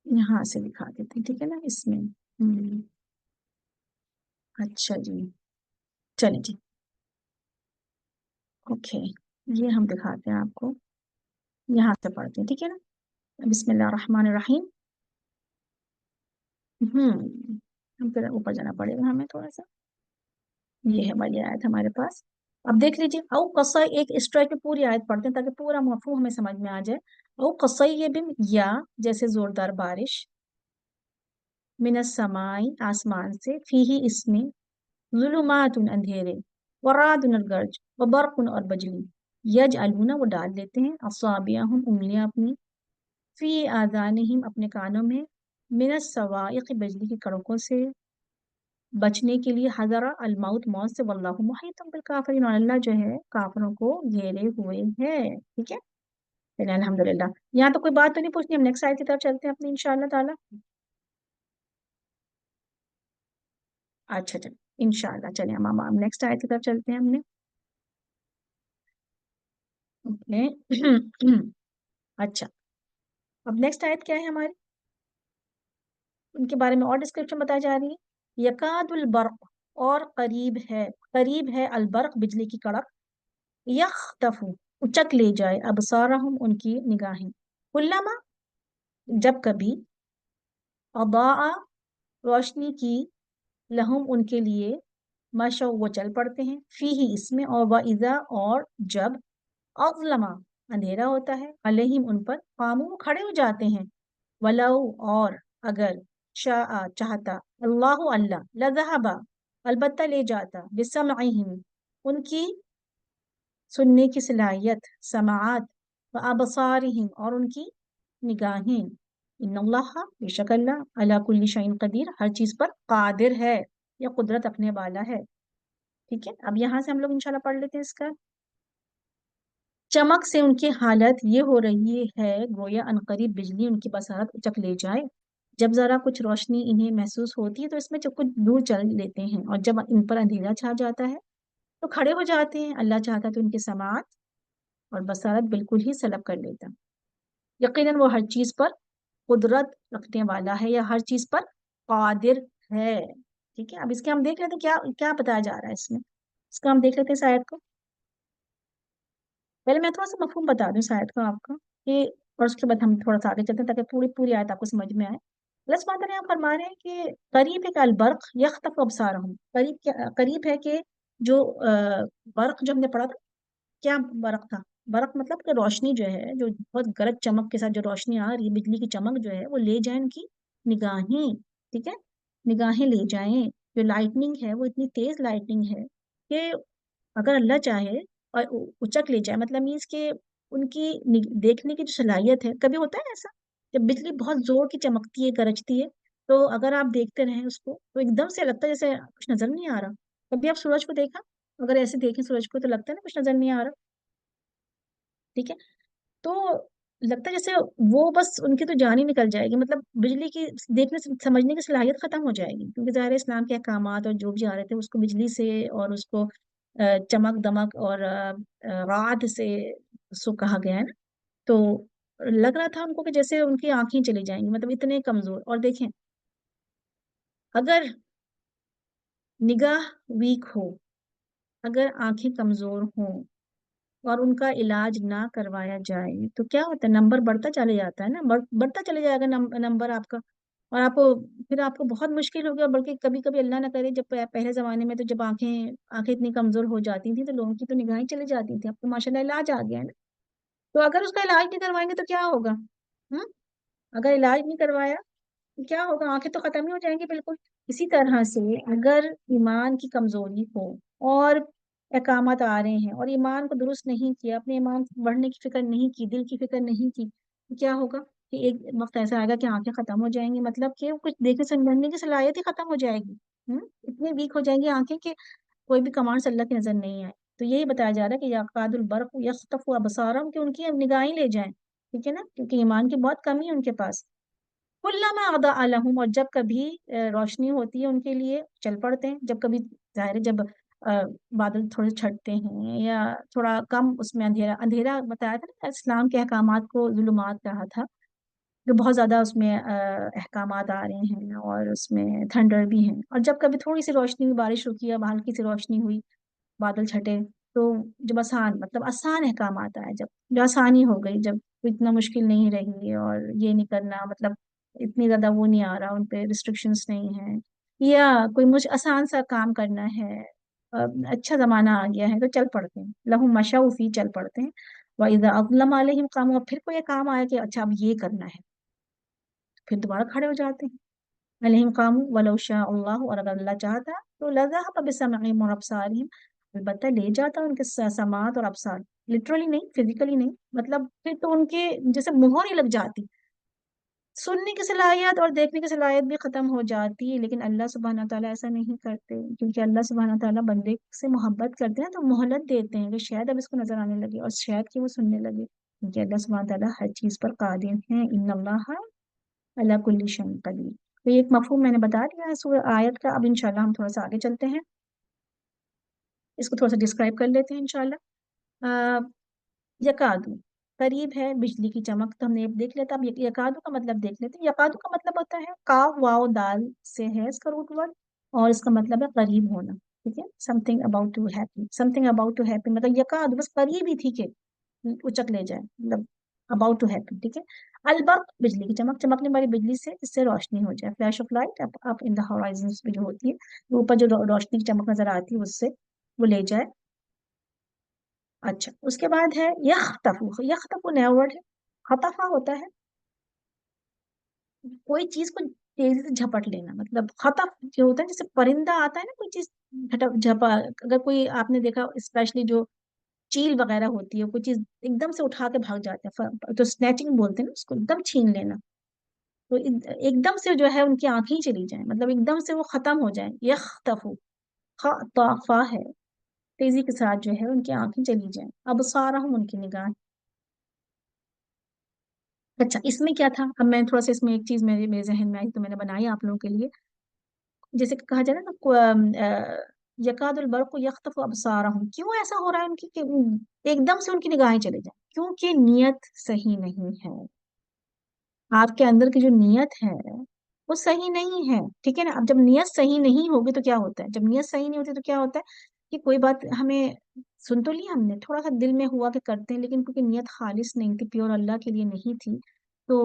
Speaker 3: یہاں سے دکھا دیتے ہیں, ٹھیک ہے نا. اس میں اچھا جی, چلیں جی, اوکے, یہ ہم دکھاتے ہیں آپ کو, یہاں سے پڑھتے ہیں, ٹھیک ہے نا. بسم اللہ الرحمن الرحیم. ہم پھر اوپر جانا پڑے گا ہمیں تھوڑا سا. یہ ہے والی آیت ہمارے پاس, اب دیکھ لیجیے. او قصی, ایک اسٹریچ میں پوری آیت پڑھتے ہیں تاکہ پورا مفہوم ہمیں سمجھ میں آ جائے. او قصی بن, یا جیسے زوردار بارش, من السماء آسمان سے, فیہی اس میں, ظلمات اندھیرے, ورعد الگرج, وبرق اور بجلی, یجعلون وہ ڈال دیتے ہیں, اصابعہم انگلیاں اپنی, فی آذانہم اپنے کانوں میں, من الصواعق بجلی کی کڑکوں سے بچنے کے لیے, حذر الموت موت سے, واللہ محیط بالکافرین, اور اللہ جو ہے کافروں کو گھیرے ہوئے ہے. ٹھیک ہے, چلیے الحمدللہ. یہاں تو کوئی بات تو نہیں پوچھنی, ہم نیکسٹ آیت کی طرف چلتے ہیں اپنی انشاءاللہ تعالی. اچھا چلیں انشاءاللہ, چلیں ہم نیکسٹ آیت کی طرف چلتے ہیں. ہم نے اوکے اچھا, اب نیکسٹ آیت کیا ہے ہماری, ان کے بارے میں اور ڈسکرپشن بتائی جا رہی ہے. یکاد البرق, اور قریب ہے البرق بجلی کی کڑک, یخطف اچک لے جائے, ابصارہم ان کی نگاہیں, کلما جب کبھی, اضاء روشنی کی, لہم ان کے لیے, مشوا وہ چل پڑتے ہیں, فیہی اس میں, اور واذا اور جب, اظلم اندھیرا ہوتا ہے, علیہم ان پر, قاموا کھڑے ہو جاتے ہیں, ولو اور اگر, شاء چاہتا, اللہ اللہ, لذہب البتہ لے جاتا, بسمعہم ان کی سننے کی صلاحیت, سماعت, وابصارہم اور ان کی نگاہیں, ان اللہ بے شک اللہ, علی کل شیء قدیر ہر چیز پر قادر ہے یا قدرت رکھنے والا ہے. ٹھیک ہے, اب یہاں سے ہم لوگ انشاءاللہ پڑھ لیتے ہیں اس کا. چمک سے ان کی حالت یہ ہو رہی ہے گویا عنقریب بجلی ان کی بصارت اچک لے جائے. جب ذرا کچھ روشنی انہیں محسوس ہوتی ہے تو اس میں جب کچھ دور چل لیتے ہیں, اور جب ان پر اندھیرا چھا جاتا ہے تو کھڑے ہو جاتے ہیں. اللہ چاہتا تو ان کی سماعت اور بصارت بالکل ہی سلب کر لیتا. یقیناً وہ ہر چیز پر قدرت رکھنے والا ہے یا ہر چیز پر قادر ہے. ٹھیک ہے, اب اس کے ہم دیکھ لیتے ہیں کیا بتایا جا رہا ہے اس میں. اس کا ہم دیکھ لیتے ہیں اس آیت کو. پہلے میں تھوڑا سا مفہوم بتا دوں اس آیت کا آپ کا, کہ اور اس کے بعد ہم تھوڑا سا آگے چلتے ہیں تاکہ پوری آیت آپ کو سمجھ میں آئے. اللہ سبحانہ تعالیٰ فرما رہے ہیں کہ قریب ہے کہ البرق یخطف ابصارہم, قریب ہے کہ جو برق جو ہم نے پڑھا تھا, کیا برق تھا, برق مطلب کہ روشنی جو ہے, جو بہت گرج چمک کے ساتھ جو روشنی آ رہی ہے, بجلی کی چمک جو ہے وہ لے جائے ان کی نگاہیں، ٹھیک ہے، نگاہیں لے جائیں. جو لائٹنگ ہے وہ اتنی تیز لائٹنگ ہے کہ اگر اللہ چاہے اور اچک لے جائے، مطلب مینس کہ ان کی دیکھنے کی جو صلاحیت ہے. کبھی ہوتا ہے ایسا جب بجلی بہت زور کی چمکتی ہے، گرجتی ہے، تو اگر آپ دیکھتے رہیں اس کو تو ایک دم سے لگتا ہے جیسے کچھ نظر نہیں آ رہا. کبھی آپ سورج کو دیکھا، اگر ایسے دیکھیں سورج کو تو لگتا ہے نا کچھ نظر نہیں آ رہا. ٹھیک ہے، تو لگتا ہے جیسے وہ بس ان کی تو جان ہی نکل جائے گی، مطلب بجلی کی دیکھنے سمجھنے کی صلاحیت ختم ہو جائے گی، کیونکہ ظاہر ہے اسلام کے احکامات اور جو بھی آ رہے تھے اس کو بجلی سے اور اس کو چمک دمک اور رعد سے اس کو کہا گیا ہے نا. تو لگ رہا تھا ان کو کہ جیسے ان کی آنکھیں چلی جائیں گی، مطلب اتنے کمزور. اور دیکھیں اگر نگاہ ویک ہو، اگر آنکھیں کمزور ہوں اور ان کا علاج نہ کروایا جائے تو کیا ہوتا ہے، نمبر بڑھتا چلے جاتا ہے نا، بڑھتا چلے جائے گا نمبر آپ کا. اور پھر آپ کو بہت مشکل ہوگی. اور بلکہ کبھی کبھی اللہ نہ کرے، جب پہلے زمانے میں تو جب آنکھیں اتنی کمزور ہو جاتی تھیں تو لوگوں کی تو نگاہیں چلی جاتی تھی. اب تو ماشاء اللہ علاج آ گیا ہے نا. تو اگر اس کا علاج نہیں کروائیں گے تو کیا ہوگا؟ اگر علاج نہیں کروایا تو کیا ہوگا؟ آنکھیں تو ختم ہی ہو جائیں گی بالکل. اسی طرح سے اگر ایمان کی کمزوری ہو اور احکامات آ رہے ہیں اور ایمان کو درست نہیں کیا، اپنے ایمان کو بڑھنے کی فکر نہیں کی، دل کی فکر نہیں کی، تو کیا ہوگا کہ ایک وقت ایسا آئے گا کہ آنکھیں ختم ہو جائیں گی، مطلب کہ کچھ دیکھنے سمجھنے کی صلاحیت ہی ختم ہو جائے گی. اتنی ویک ہو جائیں گی آنکھیں کہ کوئی بھی کمانڈ اللہ کی نظر نہیں آئے. تو یہی بتایا جا رہا ہے کہ یقاد البرق یخطف ابصارهم، کہ ان کی نگاہیں لے جائیں. ٹھیک ہے نا، کیونکہ ایمان کی بہت کمی ہے ان کے پاس. کلما اضاء لهم، اور جب کبھی روشنی ہوتی ہے ان کے لیے چل پڑتے ہیں. جب کبھی ظاہر ہے جب بادل تھوڑے چھٹتے ہیں یا تھوڑا کم اس میں اندھیرا بتایا تھا نا، اسلام کے احکامات کو ظلمات کہا تھا، کہ بہت زیادہ اس میں احکامات آ رہے ہیں اور اس میں تھنڈر بھی ہیں. اور جب کبھی تھوڑی سی روشنی ہوئی، بارش رکی یا ہلکی سی روشنی ہوئی، بادل چھٹے، تو جب مطلب آسان احکامات آئے، جو آسانی ہو گئی، جب کوئی اتنا مشکل نہیں رہی اور یہ نہیں کرنا، مطلب اتنی زیادہ وہ نہیں آ رہا، ان پہ ریسٹرکشنس نہیں ہیں، یا کوئی مجھ آسان سا کام کرنا ہے، اچھا زمانہ آ گیا ہے، تو چل پڑتے ہیں. لہم مشاء فی، چل پڑتے ہیں. وَإِذَا أَظْلَمَ عَلَيْهِمْ قَامُوا، اور پھر کوئی کام آیا کہ اچھا اب یہ کرنا ہے، پھر دوبارہ کھڑے ہو جاتے ہیں. علیہم قاموا ولو شاء اللہ، اور اگر اللہ چاہتا تو لذهب بسمعهم وابصارهم، البتہ لے جاتا ان کے سماعت اور ابصار. لٹرلی نہیں، فزیکلی نہیں، مطلب پھر تو ان کے جیسے مہر ہی لگ جاتی، سننے کی صلاحیت اور دیکھنے کی صلاحیت بھی ختم ہو جاتی. لیکن اللہ سبحانہ تعالیٰ ایسا نہیں کرتے، کیونکہ اللہ سبحانہ تعالیٰ بندے سے محبت کرتے ہیں تو مہلت دیتے ہیں کہ شاید اب اس کو نظر آنے لگے، اور شاید کہ وہ سننے لگے، کیونکہ اللہ سبحانہ تعالیٰ ہر چیز پر قادر ہیں. ان اللہ علی کل شیء قدیر. تو یہ ایک مفہوم میں نے بتا دیا ہے سورہ آیت کا. اب انشاءاللہ ہم تھوڑا سا آگے چلتے ہیں، اس کو تھوڑا سا ڈسکرائب کر لیتے ہیں انشاءاللہ. یکادو، قریب ہے بجلی کی چمک، تو ہم نے دیکھ لیتا. اب یکادو کا مطلب دیکھ لیتے ہیں. یکادو کا مطلب ہوتا ہے کاف واو دال سے ہے اس کا روٹ ورڈ، اور اس کا مطلب ہے قریب ہونا. ٹھیک ہے، something about to happen, something about to happen, مطلب یکادو بس قریب ہی تھی کہ اچک لے جائے، مطلب اباؤٹ ٹو ہیپن. ٹھیک ہے. البرق، بجلی کی چمک، چمکنے والی بجلی سے جس سے روشنی ہو جائے. Flash of light up in the horizons پہ جو ہوتی ہے، اوپر جو روشنی کی چمک نظر آتی ہے اس سے وہ لے جائے. اچھا، اس کے بعد ہے یخطف. یخطف نیا ورڈ ہے. خطفہ ہوتا ہے کوئی چیز کو تیزی سے جھپٹ لینا، مطلب خطف جو ہوتا ہے جیسے پرندہ آتا ہے نا، کوئی چیز جھپا. اگر کوئی آپ نے دیکھا اسپیشلی جو چیل وغیرہ ہوتی ہے، کوئی چیز ایک دم سے اٹھا کے بھاگ جاتے ہیں تو اسنیچنگ بولتے ہیں نا اس کو، ایک دم چھین لینا. تو ایک دم سے جو ہے ان کی آنکھیں ہی چلی جائیں، مطلب ایک دم سے وہ ختم ہو جائیں. یختفو، خطفہ ہے، تیزی کے ساتھ جو ہے ان کی آنکھیں چلی جائیں. ابصارہم، ان کی نگاہ. اچھا، اس میں کیا تھا؟ اب میں تھوڑا سا اس میں ایک چیز میرے ذہن میں آئی تو میں نے بنائی آپ لوگوں کے لیے. جیسے کہ کہا جائے نا یکاد البرق یخطف ابصارہم، کیوں ایسا ہو رہا ہے ان کی کہ ایک دم سے ان کی نگاہیں چلے جائیں؟ کیونکہ نیت صحیح نہیں ہے. آپ کے اندر کی جو نیت ہے وہ صحیح نہیں ہے. ٹھیک ہے نا. اب جب نیت صحیح نہیں ہوگی تو کیا ہوتا ہے؟ جب نیت صحیح نہیں ہوتی تو کیا ہوتا ہے کہ کوئی بات ہمیں سن تو لی ہم نے، تھوڑا سا دل میں ہوا کہ کرتے ہیں، لیکن کیونکہ نیت خالص نہیں تھی، پیور اللہ کے لیے نہیں تھی، تو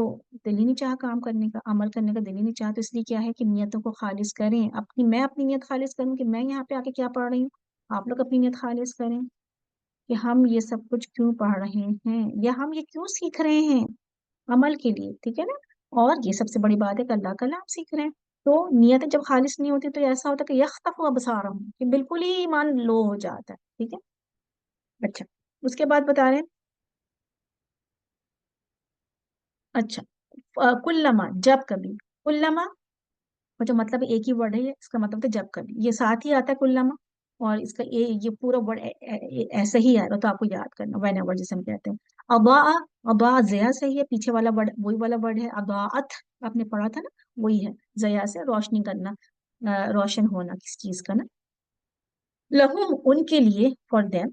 Speaker 3: دل ہی نہیں چاہا کام کرنے کا، عمل کرنے کا دل ہی نہیں چاہا. تو اس لیے کیا ہے کہ نیتوں کو خالص کریں. میں اپنی نیت خالص کروں کہ میں یہاں پہ آ کے کیا پڑھ رہی ہوں. آپ لوگ اپنی نیت خالص کریں کہ ہم یہ سب کچھ کیوں پڑھ رہے ہیں یا ہم یہ کیوں سیکھ رہے ہیں عمل کے لیے. ٹھیک ہے نا. اور یہ سب سے بڑی بات ہے کہ اللہ کا نام سیکھ رہے ہیں. تو نیتیں جب خالص نہیں ہوتی تو ایسا ہوتا ہے کہ یخطف ابصارہم، کہ بالکل ہی ایمان لو ہو جاتا ہے. ٹھیک ہے. اچھا اس کے بعد بتا رہے ہیں. اچھا کلما، جب کبھی. کلما کا جو مطلب ایک ہی ورڈ ہے، اس کا مطلب ہے جب کبھی، یہ ساتھ ہی آتا ہے کلما. اور اس کا یہ پورا ورڈ ایسے ہی آئے گا تو آپ کو یاد کرنا، وین ایور جسے ہم کہتے ہیں. ابا، ابا زیا سے ہی ہے، پیچھے والا ورڈ وہی والا ورڈ ہے. اباعت آپ نے پڑھا تھا نا، وہی ہے. زیا سے روشنی کرنا، روشن ہونا کسی چیز کا نا. لہم ان کے لیے، فار دیم.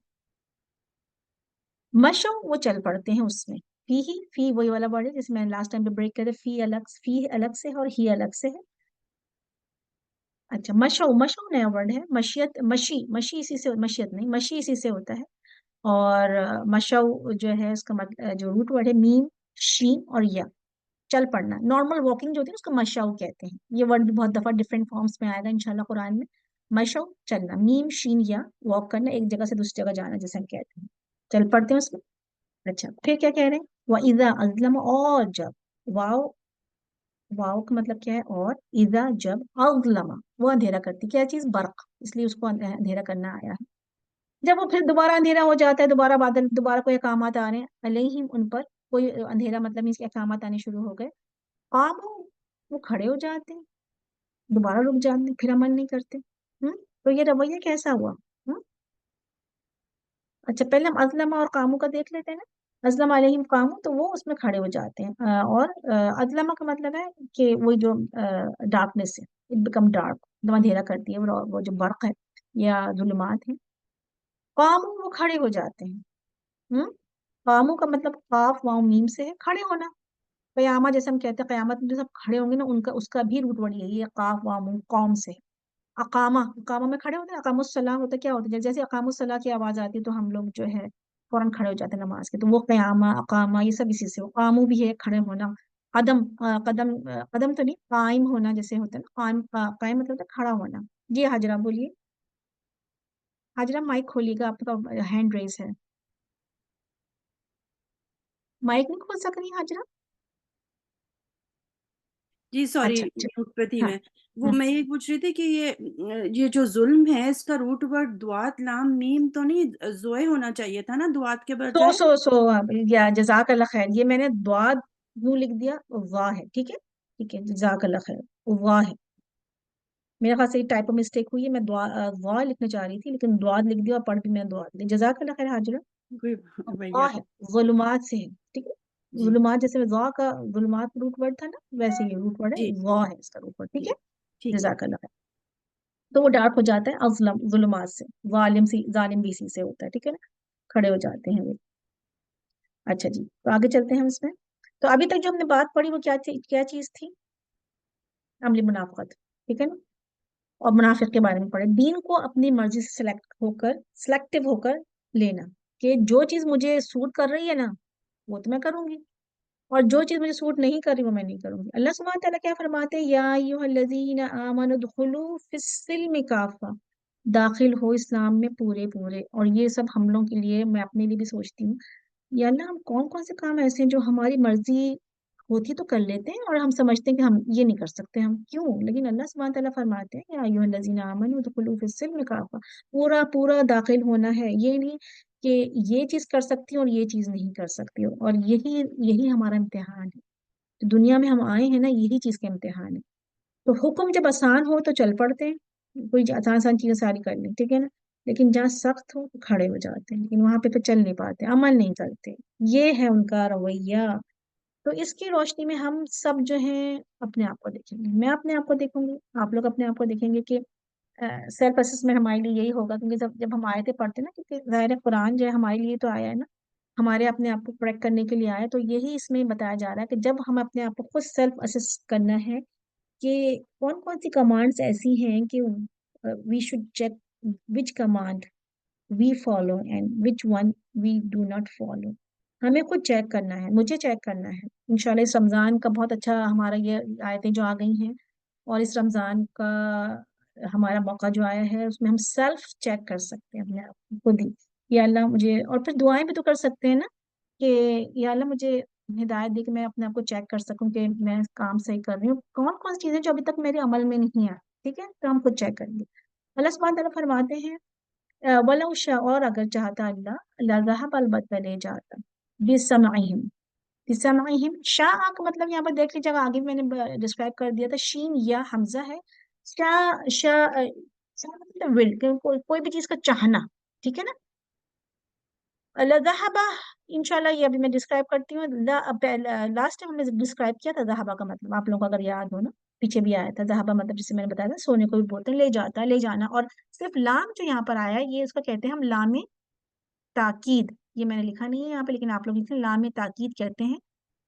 Speaker 3: مشو وہ چل پڑتے ہیں اس میں. فی ہی، فی وہی والا ورڈ ہے جیسے میں لاسٹ ٹائم پہ بریک کر فی الگ، فی الگ سے ہے اور ہی الگ سے ہے. اچھا مشو، مشو نیا ورڈ ہے. مشیت، مشی، مشی اسی سے، مشیت نہیں، مشی اسی سے ہوتا ہے. اور مشو جو ہے اس کا مطلب جو روٹ ورڈ ہے میم، شین اور یا، چل پڑنا. نارمل واکنگ جو ہوتی ہے اس کو مشاؤ کہتے ہیں. یہ ورڈ بھی بہت دفعہ ڈفرینٹ فارمس میں آئے گا انشاءاللہ قرآن میں. مشاؤ چلنا، میم شین یا واک کرنا، ایک جگہ سے دوسری جگہ جانا جیسے ہم کہتے ہیں، چل پڑتے ہیں اس میں. اچھا پھر کیا کہہ رہے ہیں؟ وَإِذَا أَظْلَمَ، اور جب. واو، واو کا مطلب کیا ہے؟ اور. اذا جب، اظلم وہ اندھیرا کرتی، کیا چیز؟ برق، اس لیے اس کو اندھیرا کرنا آیا ہے. جب وہ پھر دوبارہ اندھیرا ہو جاتا ہے، دوبارہ بادل، دوبارہ کوئی احکامات آ رہے ہیں علیہم ان پر، کوئی اندھیرا مطلب اس کے احکامات آنے شروع ہو گئے. قاموا وہ کھڑے ہو جاتے ہیں، دوبارہ رک جاتے ہیں، پھر عمل نہیں کرتے. تو یہ رویہ کیسا ہوا؟ ہم؟ اچھا پہلے ہم ازلم اور قامو کا دیکھ لیتے ہیں نا. ازلم علیہم قامو تو وہ اس میں کھڑے ہو جاتے ہیں. اور ازلم کا مطلب ہے کہ وہ جو ڈارکنیس ہے، اٹ بیکم ڈارک، دم اندھیرا کرتی ہے وہ جو برق ہے یا ظلمات ہے. قامو وہ کھڑے ہو جاتے ہیں. قامو کا مطلب قاف واو میم سے ہے، کھڑے ہونا. قیامہ جیسے ہم کہتے ہیں قیامت میں جو سب کھڑے ہوں گے نا، ان کا اس کا بھی روٹ ورڈ یہی ہے، قاف واو میم، قوم سے. اقامہ، اقامہ میں کھڑے ہوتے ہیں. اقام الصلاح ہوتا ہے، کیا ہوتا ہے؟ جیسے اقام الصلاح کی آواز آتی ہے تو ہم لوگ جو ہے فوراً کھڑے ہو جاتے ہیں نماز کے. تو وہ قیامہ، اقامہ یہ سب اسی سے. قامو بھی ہے کھڑے ہونا. قدم، قدم، قدم تو نہیں، قائم ہونا جیسے ہوتا ہے نا، قائم، قائم مطلب ہوتا ہے کھڑا ہونا. جی حاجرہ بولیے. حاجرہ مائک کھولیے گا، آپ کا ہینڈ ریز ہے. مائک نہیں کھول سک رہی حاجرہ؟
Speaker 6: جی سوری،
Speaker 3: اچھا اچھا.
Speaker 6: میوٹ پہ تھی
Speaker 3: ہاں
Speaker 6: میں. وہ میں یہ پوچھ رہی تھی کہ یہ جو ظلم ہے اس کا روٹ ورڈ دوات لام میم تو نہیں زوئے ہونا چاہیے تھا نا دوات کے بجائے؟
Speaker 3: یا جزاک اللہ خیر، یہ میں نے دعا یوں لکھ دیا، واہ ہے. ٹھیک ہے، ٹھیک ہے، جزاک اللہ خیر، واہ ہے. میرے خیال سے یہ ٹائپو مسٹیک ہوئی ہے، میں دعا واہ لکھنا چاہ رہی تھی لیکن دعا لکھ دیا اور پڑھ بھی میں دعا دی. جزاک اللہ خیر حاجرہ.
Speaker 6: کوئی بھیا.
Speaker 3: واہ ہے، ظلمات سے ہے. ٹھیک ہے.
Speaker 6: جی
Speaker 3: ظلمات جیسے واہ کا ظلمات روٹ ورڈ تھا نا، ویسے یہ روٹ ورڈ ہے،
Speaker 6: جی
Speaker 3: واہ ہے اس کا روٹ ورڈ. ٹھیک
Speaker 6: جی
Speaker 3: ہے.
Speaker 6: ٹھیک ہے.
Speaker 3: جزاک اللہ خیر. تو وہ ڈارک ہو جاتا ہے اظلم، ظلمات سے. ظالم سی، ظالم بھی اسی سے ہوتا ہے. ٹھیک ہے نا، کھڑے ہو جاتے ہیں وہ. اچھا جی، تو آگے چلتے ہیں ہم اس میں. تو ابھی تک جو ہم نے بات پڑھی وہ کیا چیز تھی؟ عملی منافقت. ٹھیک ہے نا. اور منافق کے بارے میں پڑھے. دین کو اپنی مرضی سے سلیکٹو ہو کر لینا، کہ جو چیز مجھے سوٹ کر رہی ہے نا وہ تو میں کروں گی، اور جو چیز مجھے سوٹ نہیں کر رہی وہ میں نہیں کروں گی. اللہ سبحانہ تعالیٰ کیا فرماتے ہیں؟ یا ایھا الذین آمنوا ادخلوا فی السلم کافہ، داخل ہو اسلام میں پورے پورے. اور یہ سب ہم لوگوں کے لیے، میں اپنے لیے بھی سوچتی ہوں، یا اللہ ہم کون کون سے کام ایسے ہیں جو ہماری مرضی ہوتی تو کر لیتے ہیں اور ہم سمجھتے ہیں کہ ہم یہ نہیں کر سکتے، ہم کیوں؟ لیکن اللہ سبحانہ تعالیٰ فرماتے ہیں یا ایھا الذین آمنوا ادخلوا فی السلم کافہ، پورا پورا داخل ہونا ہے. یہ نہیں کہ یہ چیز کر سکتی ہوں اور یہ چیز نہیں کر سکتی ہوں. اور یہی ہمارا امتحان ہے. تو دنیا میں ہم آئے ہیں نا، یہی چیز کا امتحان ہے. تو حکم جب آسان ہو تو چل پڑتے ہیں، کوئی آسان آسان چیزیں ساری کر لیں. ٹھیک ہے نا. لیکن جہاں سخت ہو تو کھڑے ہو جاتے ہیں، لیکن وہاں پہ تو چل نہیں پاتے، عمل نہیں کرتے. یہ ہے ان کا رویہ. تو اس کی روشنی میں ہم سب جو ہیں اپنے آپ کو دیکھیں گے، میں اپنے آپ کو دیکھوں گی، آپ لوگ اپنے آپ کو دیکھیں گے کہ سیلف اسسمنٹ ہمارے لیے یہی ہوگا. کیونکہ جب ہم آیتیں پڑھتے ہیں نا، کیونکہ ظاہر قرآن جو ہے ہمارے لیے تو آیا ہے نا، ہمارے اپنے آپ کو کریکٹ کرنے کے لیے آیا ہے. تو یہی اس میں بتایا جا رہا ہے کہ جب ہم اپنے آپ کو خود سیلف اسس کرنا ہے کہ کون کون سی کمانڈس ایسی ہیں کہ we should check which command we follow and which one we do not follow. ہمیں خود چیک کرنا ہے، مجھے چیک کرنا ہے. انشاءاللہ اس رمضان کا بہت اچھا ہمارا یہ آیتیں جو آ گئی ہیں، اور اس رمضان کا ہمارا موقع جو آیا ہے، اس میں ہم سیلف چیک کر سکتے ہیں اپنے آپ کو خود ہی. یا اللہ مجھے، اور پھر دعائیں بھی تو کر سکتے ہیں نا کہ یا اللہ مجھے ہدایت دی کہ میں اپنے آپ کو چیک کر سکوں کہ میں کام صحیح کر رہی ہوں، کون کون سی چیزیں جو ابھی تک میرے عمل میں نہیں آ، ٹھیک ہے، تو ہم خود چیک کریں گے۔ اللہ سبحانہ تعالیٰ فرماتے ہیں وَلَوْ شَاءَ، اور اگر چاہتا اللہ، لَذَهَبَ، البتہ لے جاتا، بِسَمْعِهِمْ، بِسَمْعِهِمْ، شاء کا مطلب یہاں پر دیکھ لیجیے گا، آگے میں نے ڈسکرائب کر دیا تھا، شین یا حمزہ ہے، شاء مطلب ول، کوئی بھی چیز کا چاہنا، ٹھیک ہے نا۔ لذہبہ، انشاءاللہ یہ ابھی میں ڈسکرائب کرتی ہوں۔ لاسٹ ٹائم ہم نے ڈسکرائب کیا تھا ذہبہ کا مطلب، آپ لوگوں کو اگر یاد ہو نا، پیچھے بھی آیا تھا ذہبہ مطلب، جسے میں نے بتایا تھا سونے کو بھی بولتے ہیں، لے جاتا ہے، لے جانا، اور صرف لام جو یہاں پر آیا ہے یہ اس کو کہتے ہیں ہم لام تاکید، یہ میں نے لکھا نہیں ہے یہاں پہ لیکن آپ لوگ لکھیں، لام تاکید کہتے ہیں،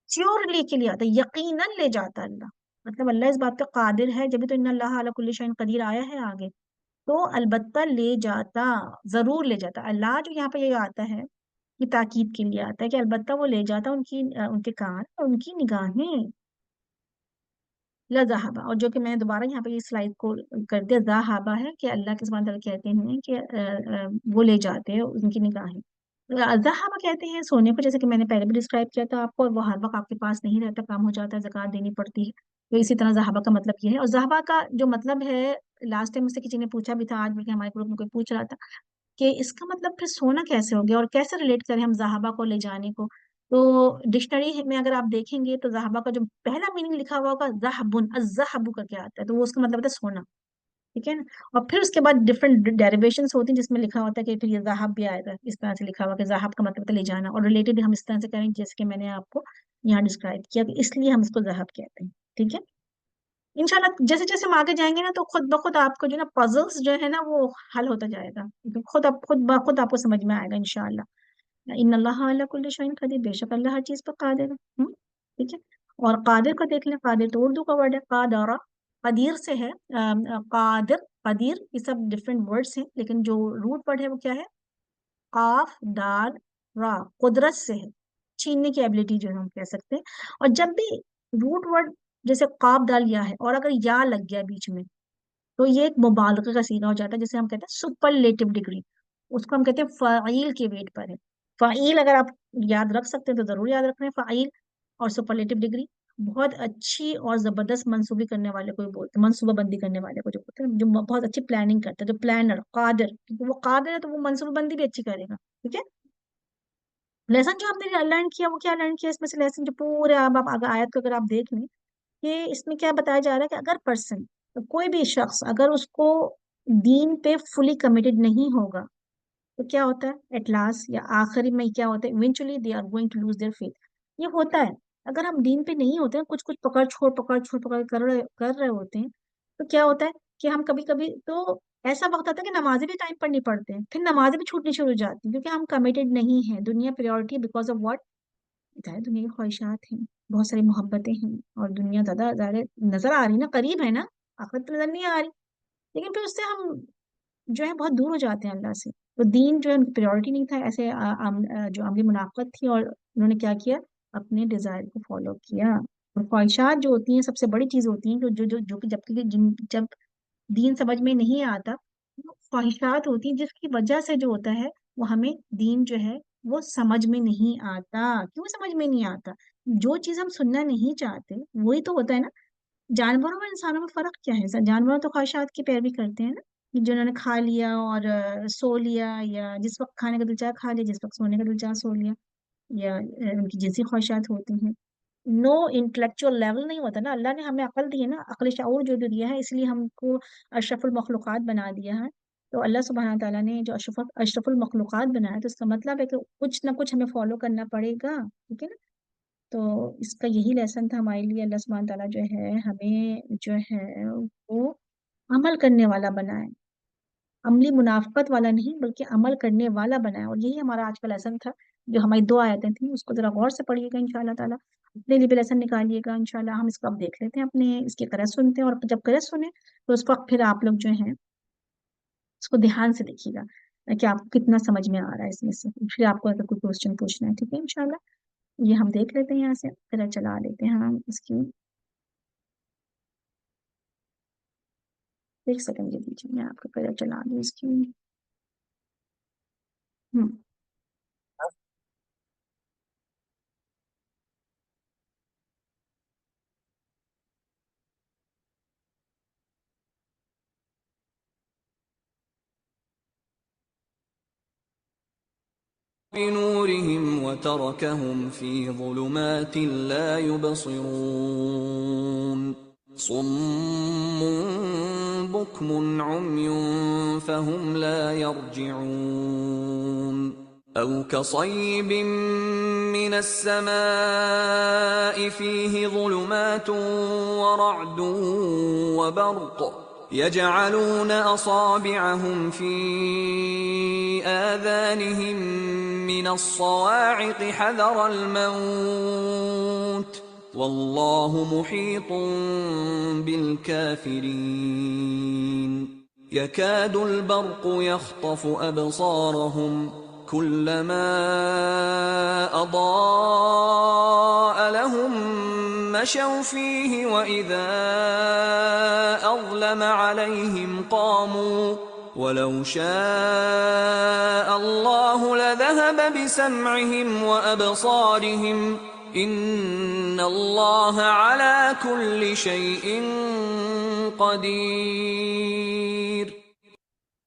Speaker 3: شیورلی کے لیے آتا ہے، یقیناً لے جاتا ہے اللہ، مطلب اللہ اس بات پہ قادر ہے، جبھی تو ان اللہ علی کل شیء قدیر آیا ہے آگے، تو البتہ لے جاتا، ضرور لے جاتا۔ اللہ جو یہاں پہ یہ آتا ہے یہ تاکید کے لیے آتا ہے کہ البتہ وہ لے جاتا، ان کے کان اور ان کی نگاہیں، لذہبہ، اور جو کہ میں نے دوبارہ یہاں پہ یہ سلائڈ کو کر دیا، ذہبہ ہے کہ اللہ کے سبحانہ تعالیٰ کہتے ہیں کہ وہ لے جاتے ہیں ان کی نگاہیں، ذہبہ کہتے ہیں سونے کو، جیسے کہ میں نے پہلے بھی ڈسکرائب کیا تھا آپ کو، وہ ہر وقت آپ کے پاس نہیں رہتا، کام ہو جاتا ہے، زکوٰۃ دینی پڑتی ہے، تو اسی طرح ذہبہ کا مطلب یہ ہے۔ اور ذہبہ کا جو مطلب ہے، لاسٹ ٹائم مجھ سے کسی نے پوچھا بھی تھا، آج بلکہ ہمارے گروپ میں کوئی پوچھ رہا تھا کہ اس کا مطلب پھر سونا کیسے ہو گیا اور کیسے ریلیٹ کریں ہم ذہبہ کو لے جانے کو، تو ڈکشنری میں اگر آپ دیکھیں گے تو ذہبہ کا جو پہلا میننگ لکھا ہوا ہوگا ذہبن، الذہب کا کیا آتا ہے، تو وہ اس کا مطلب ہوتا ہے سونا، ٹھیک ہے نا، اور پھر اس کے بعد ڈفرنٹ ڈیریویشنس ہوتی ہیں جس میں لکھا ہوتا ہے کہ پھر یہ ذہب بھی آئے گا، اس طرح سے لکھا ہوا کہ ذہب کا مطلب ہوتا ہے لے جانا، اور ریلیٹڈ ہم اس طرح سے کریں جیسے کہ میں نے آپ کو یہاں ڈسکرائب کیا کہ اس لیے ہم اس کو ذہب کہتے ہیں، ٹھیک ہے۔ انشاءاللہ جیسے جیسے ہم آگے جائیں گے نا تو خود بخود آپ کو جو ہے نا پزلس جو ہے نا وہ حل ہوتا جائے گا، خود بخود آپ کو سمجھ میں آئے گا انشاءاللہ۔ ان اللہ علی کل شیء قدیر، بے شک اللہ ہر چیز پر قادر ہے، ٹھیک ہے۔ اور قادر کو دیکھ لیں، قادر تو اردو کا ورڈ ہے، قادر قدیر سے ہے، قادر قدیر یہ سب ڈفرینٹ ورڈس ہیں، لیکن جو روٹ ورڈ ہے وہ کیا ہے، قاف دال را، قدرت سے ہے، چھیننے کی ایبلٹی جو ہے ہم کہہ سکتے ہیں۔ اور جب بھی روٹ ورڈ جیسے قاف دال یا ہے اور اگر یا لگ گیا بیچ میں تو یہ ایک مبالغہ کا صیغہ ہو جاتا ہے، جسے ہم کہتے ہیں سپرلیٹو ڈگری، اس کو ہم کہتے ہیں فعیل کے ویٹ پر ہے۔ فعیل اگر آپ یاد رکھ سکتے ہیں تو ضرور یاد رکھ رہے ہیں، فعیل اور سپرلیٹو ڈگری بہت اچھی اور زبردست منصوبی کرنے والے کو بولتے ہیں، منصوبہ بندی کرنے والے کو جو بولتے ہیں، جو بہت اچھی پلاننگ کرتا ہے، جو پلانر، قادر، کیونکہ وہ قادر ہے تو وہ منصوبہ بندی بھی اچھی کرے گا، ٹھیک ہے۔ لیسن جو آپ نے لرن کیا وہ کیا لرن کیا، اس میں سے لیسن جو پورے آپ اگر آیت کو اگر آپ دیکھ لیں کہ اس میں کیا بتایا جا رہا ہے کہ اگر پرسن، کوئی بھی شخص اگر اس کو دین پہ فلی کمیٹڈ نہیں ہوگا تو کیا ہوتا ہے ایٹ لاسٹ یا آخری میں کیا ہوتا ہے، eventually they are going to lose their faith, یہ ہوتا ہے۔ اگر ہم دین پہ نہیں ہوتے ہیں، کچھ کچھ پکڑ چھوڑ کر رہے ہوتے ہیں، تو کیا ہوتا ہے کہ ہم کبھی کبھی تو ایسا وقت آتا ہے کہ نمازیں بھی ٹائم پر نہیں پڑھتے ہیں، پھر نمازیں بھی چھوٹنی شروع ہو جاتی ہیں کیونکہ ہم کمیٹڈ نہیں ہیں، دنیا پریورٹی بیکاز آف واٹ، دنیا کی خواہشات ہیں، بہت ساری محبتیں ہیں، اور دنیا زیادہ زیادہ نظر آ رہی نا، قریب ہے نا، آخرت تو نظر نہیں آ رہی، لیکن پھر اس سے ہم جو ہے بہت دور ہو جاتے ہیں اللہ سے، تو دین جو ہے ان کی پریورٹی نہیں تھا، ایسے جو عملی منافقت تھی، اور انہوں نے کیا کیا، اپنے ڈیزائر کو فالو کیا، اور خواہشات جو ہوتی ہیں سب سے بڑی چیز ہوتی ہیں جو کہ جب دین سمجھ میں نہیں آتا، وہ خواہشات ہوتی ہیں جس کی وجہ سے جو ہوتا ہے وہ ہمیں دین جو ہے وہ سمجھ میں نہیں آتا۔ کیوں سمجھ میں نہیں آتا؟ جو چیز ہم سننا نہیں چاہتے وہی تو ہوتا ہے نا۔ جانوروں اور انسانوں میں فرق کیا ہے؟ جانوروں تو خواہشات کی پیروی کرتے ہیں نا، جنہوں نے کھا لیا اور سو لیا، یا جس وقت کھانے کا دل چاہا کھا لیا، جس وقت سونے کا دل چاہا سو لیا، یا ان کی جنسی خواہشات ہوتی ہیں۔ نو انٹلیکچوئل لیول نہیں ہوتا نا، اللہ نے ہمیں عقل دی ہے نا، عقل شعور جو دیا ہے، اس لیے ہم کو اشرف المخلوقات بنا دیا ہے۔ تو اللہ سبحانہ تعالیٰ نے جو اشرف المخلوقات بنایا تو اس کا مطلب ہے کہ کچھ نہ کچھ ہمیں فالو کرنا پڑے گا، ٹھیک ہے نا۔ تو اس کا یہی لیسن تھا ہمارے لیے، اللہ سبحانہ تعالیٰ جو ہے ہمیں جو ہے وہ عمل کرنے والا بنائے، عملی منافقت والا نہیں بلکہ عمل کرنے والا بنائے، اور یہی ہمارا آج کا لیسن تھا، جو ہماری دو آیتیں تھیں اس کو ذرا غور سے پڑھیے گا انشاءاللہ تعالیٰ، اپنے لیے بھی لیسن نکالیے گا انشاءاللہ۔ ہم اس کو اب دیکھ لیتے ہیں، اپنے اس کی قرأت سنتے ہیں، اور جب قرأت سنیں تو اس وقت پھر آپ لوگ جو ہیں اس کو دھیان سے دیکھیے گا کہ آپ کو کتنا سمجھ میں آ رہا ہے اس میں سے، پھر آپ کو اگر کوئی کوشچن پوچھنا ہے، ٹھیک ہے انشاءاللہ۔ یہ ہم دیکھ لیتے ہیں یہاں سے، پھر چلا لیتے ہیں ہم اس کی، ایک سیکنڈ دے دیجیے میں آپ کو پہلے چلا دوں اس کی۔
Speaker 7: بنورهم وتركهم في ظلمات لا يبصرون صم بكم عمي فهم لا يرجعون أو كصيب من السماء فيه ظلمات ورعد وبرق يجعلون أصابعهم في آذانهم من الصواعق حذر الموت والله محيط بالكافرين يكاد البرق يخطف أبصارهم كلما أضاء لهم مشوا فيه وإذا أظلم عليهم قاموا ولو شاء الله لذهب بسمعهم وأبصارهم إن الله على كل شيء قدير.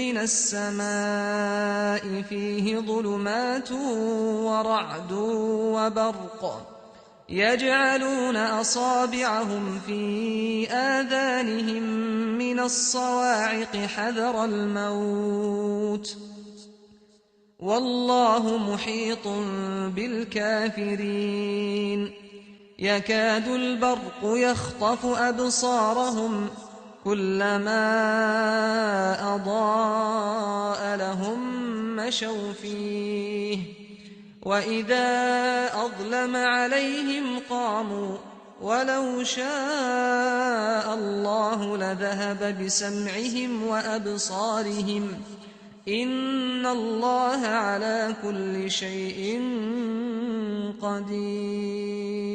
Speaker 7: من السماء فيه ظلمات ورعد وبرق يجعلون أصابعهم في آذانهم من الصواعق حذر الموت والله محيط بالكافرين يكاد البرق يخطف أبصارهم كلما أضاء لهم مشوا فيه وإذا أظلم عليهم قاموا ولو شاء الله لذهب بسمعهم وأبصارهم إن الله على كل شيء قدير.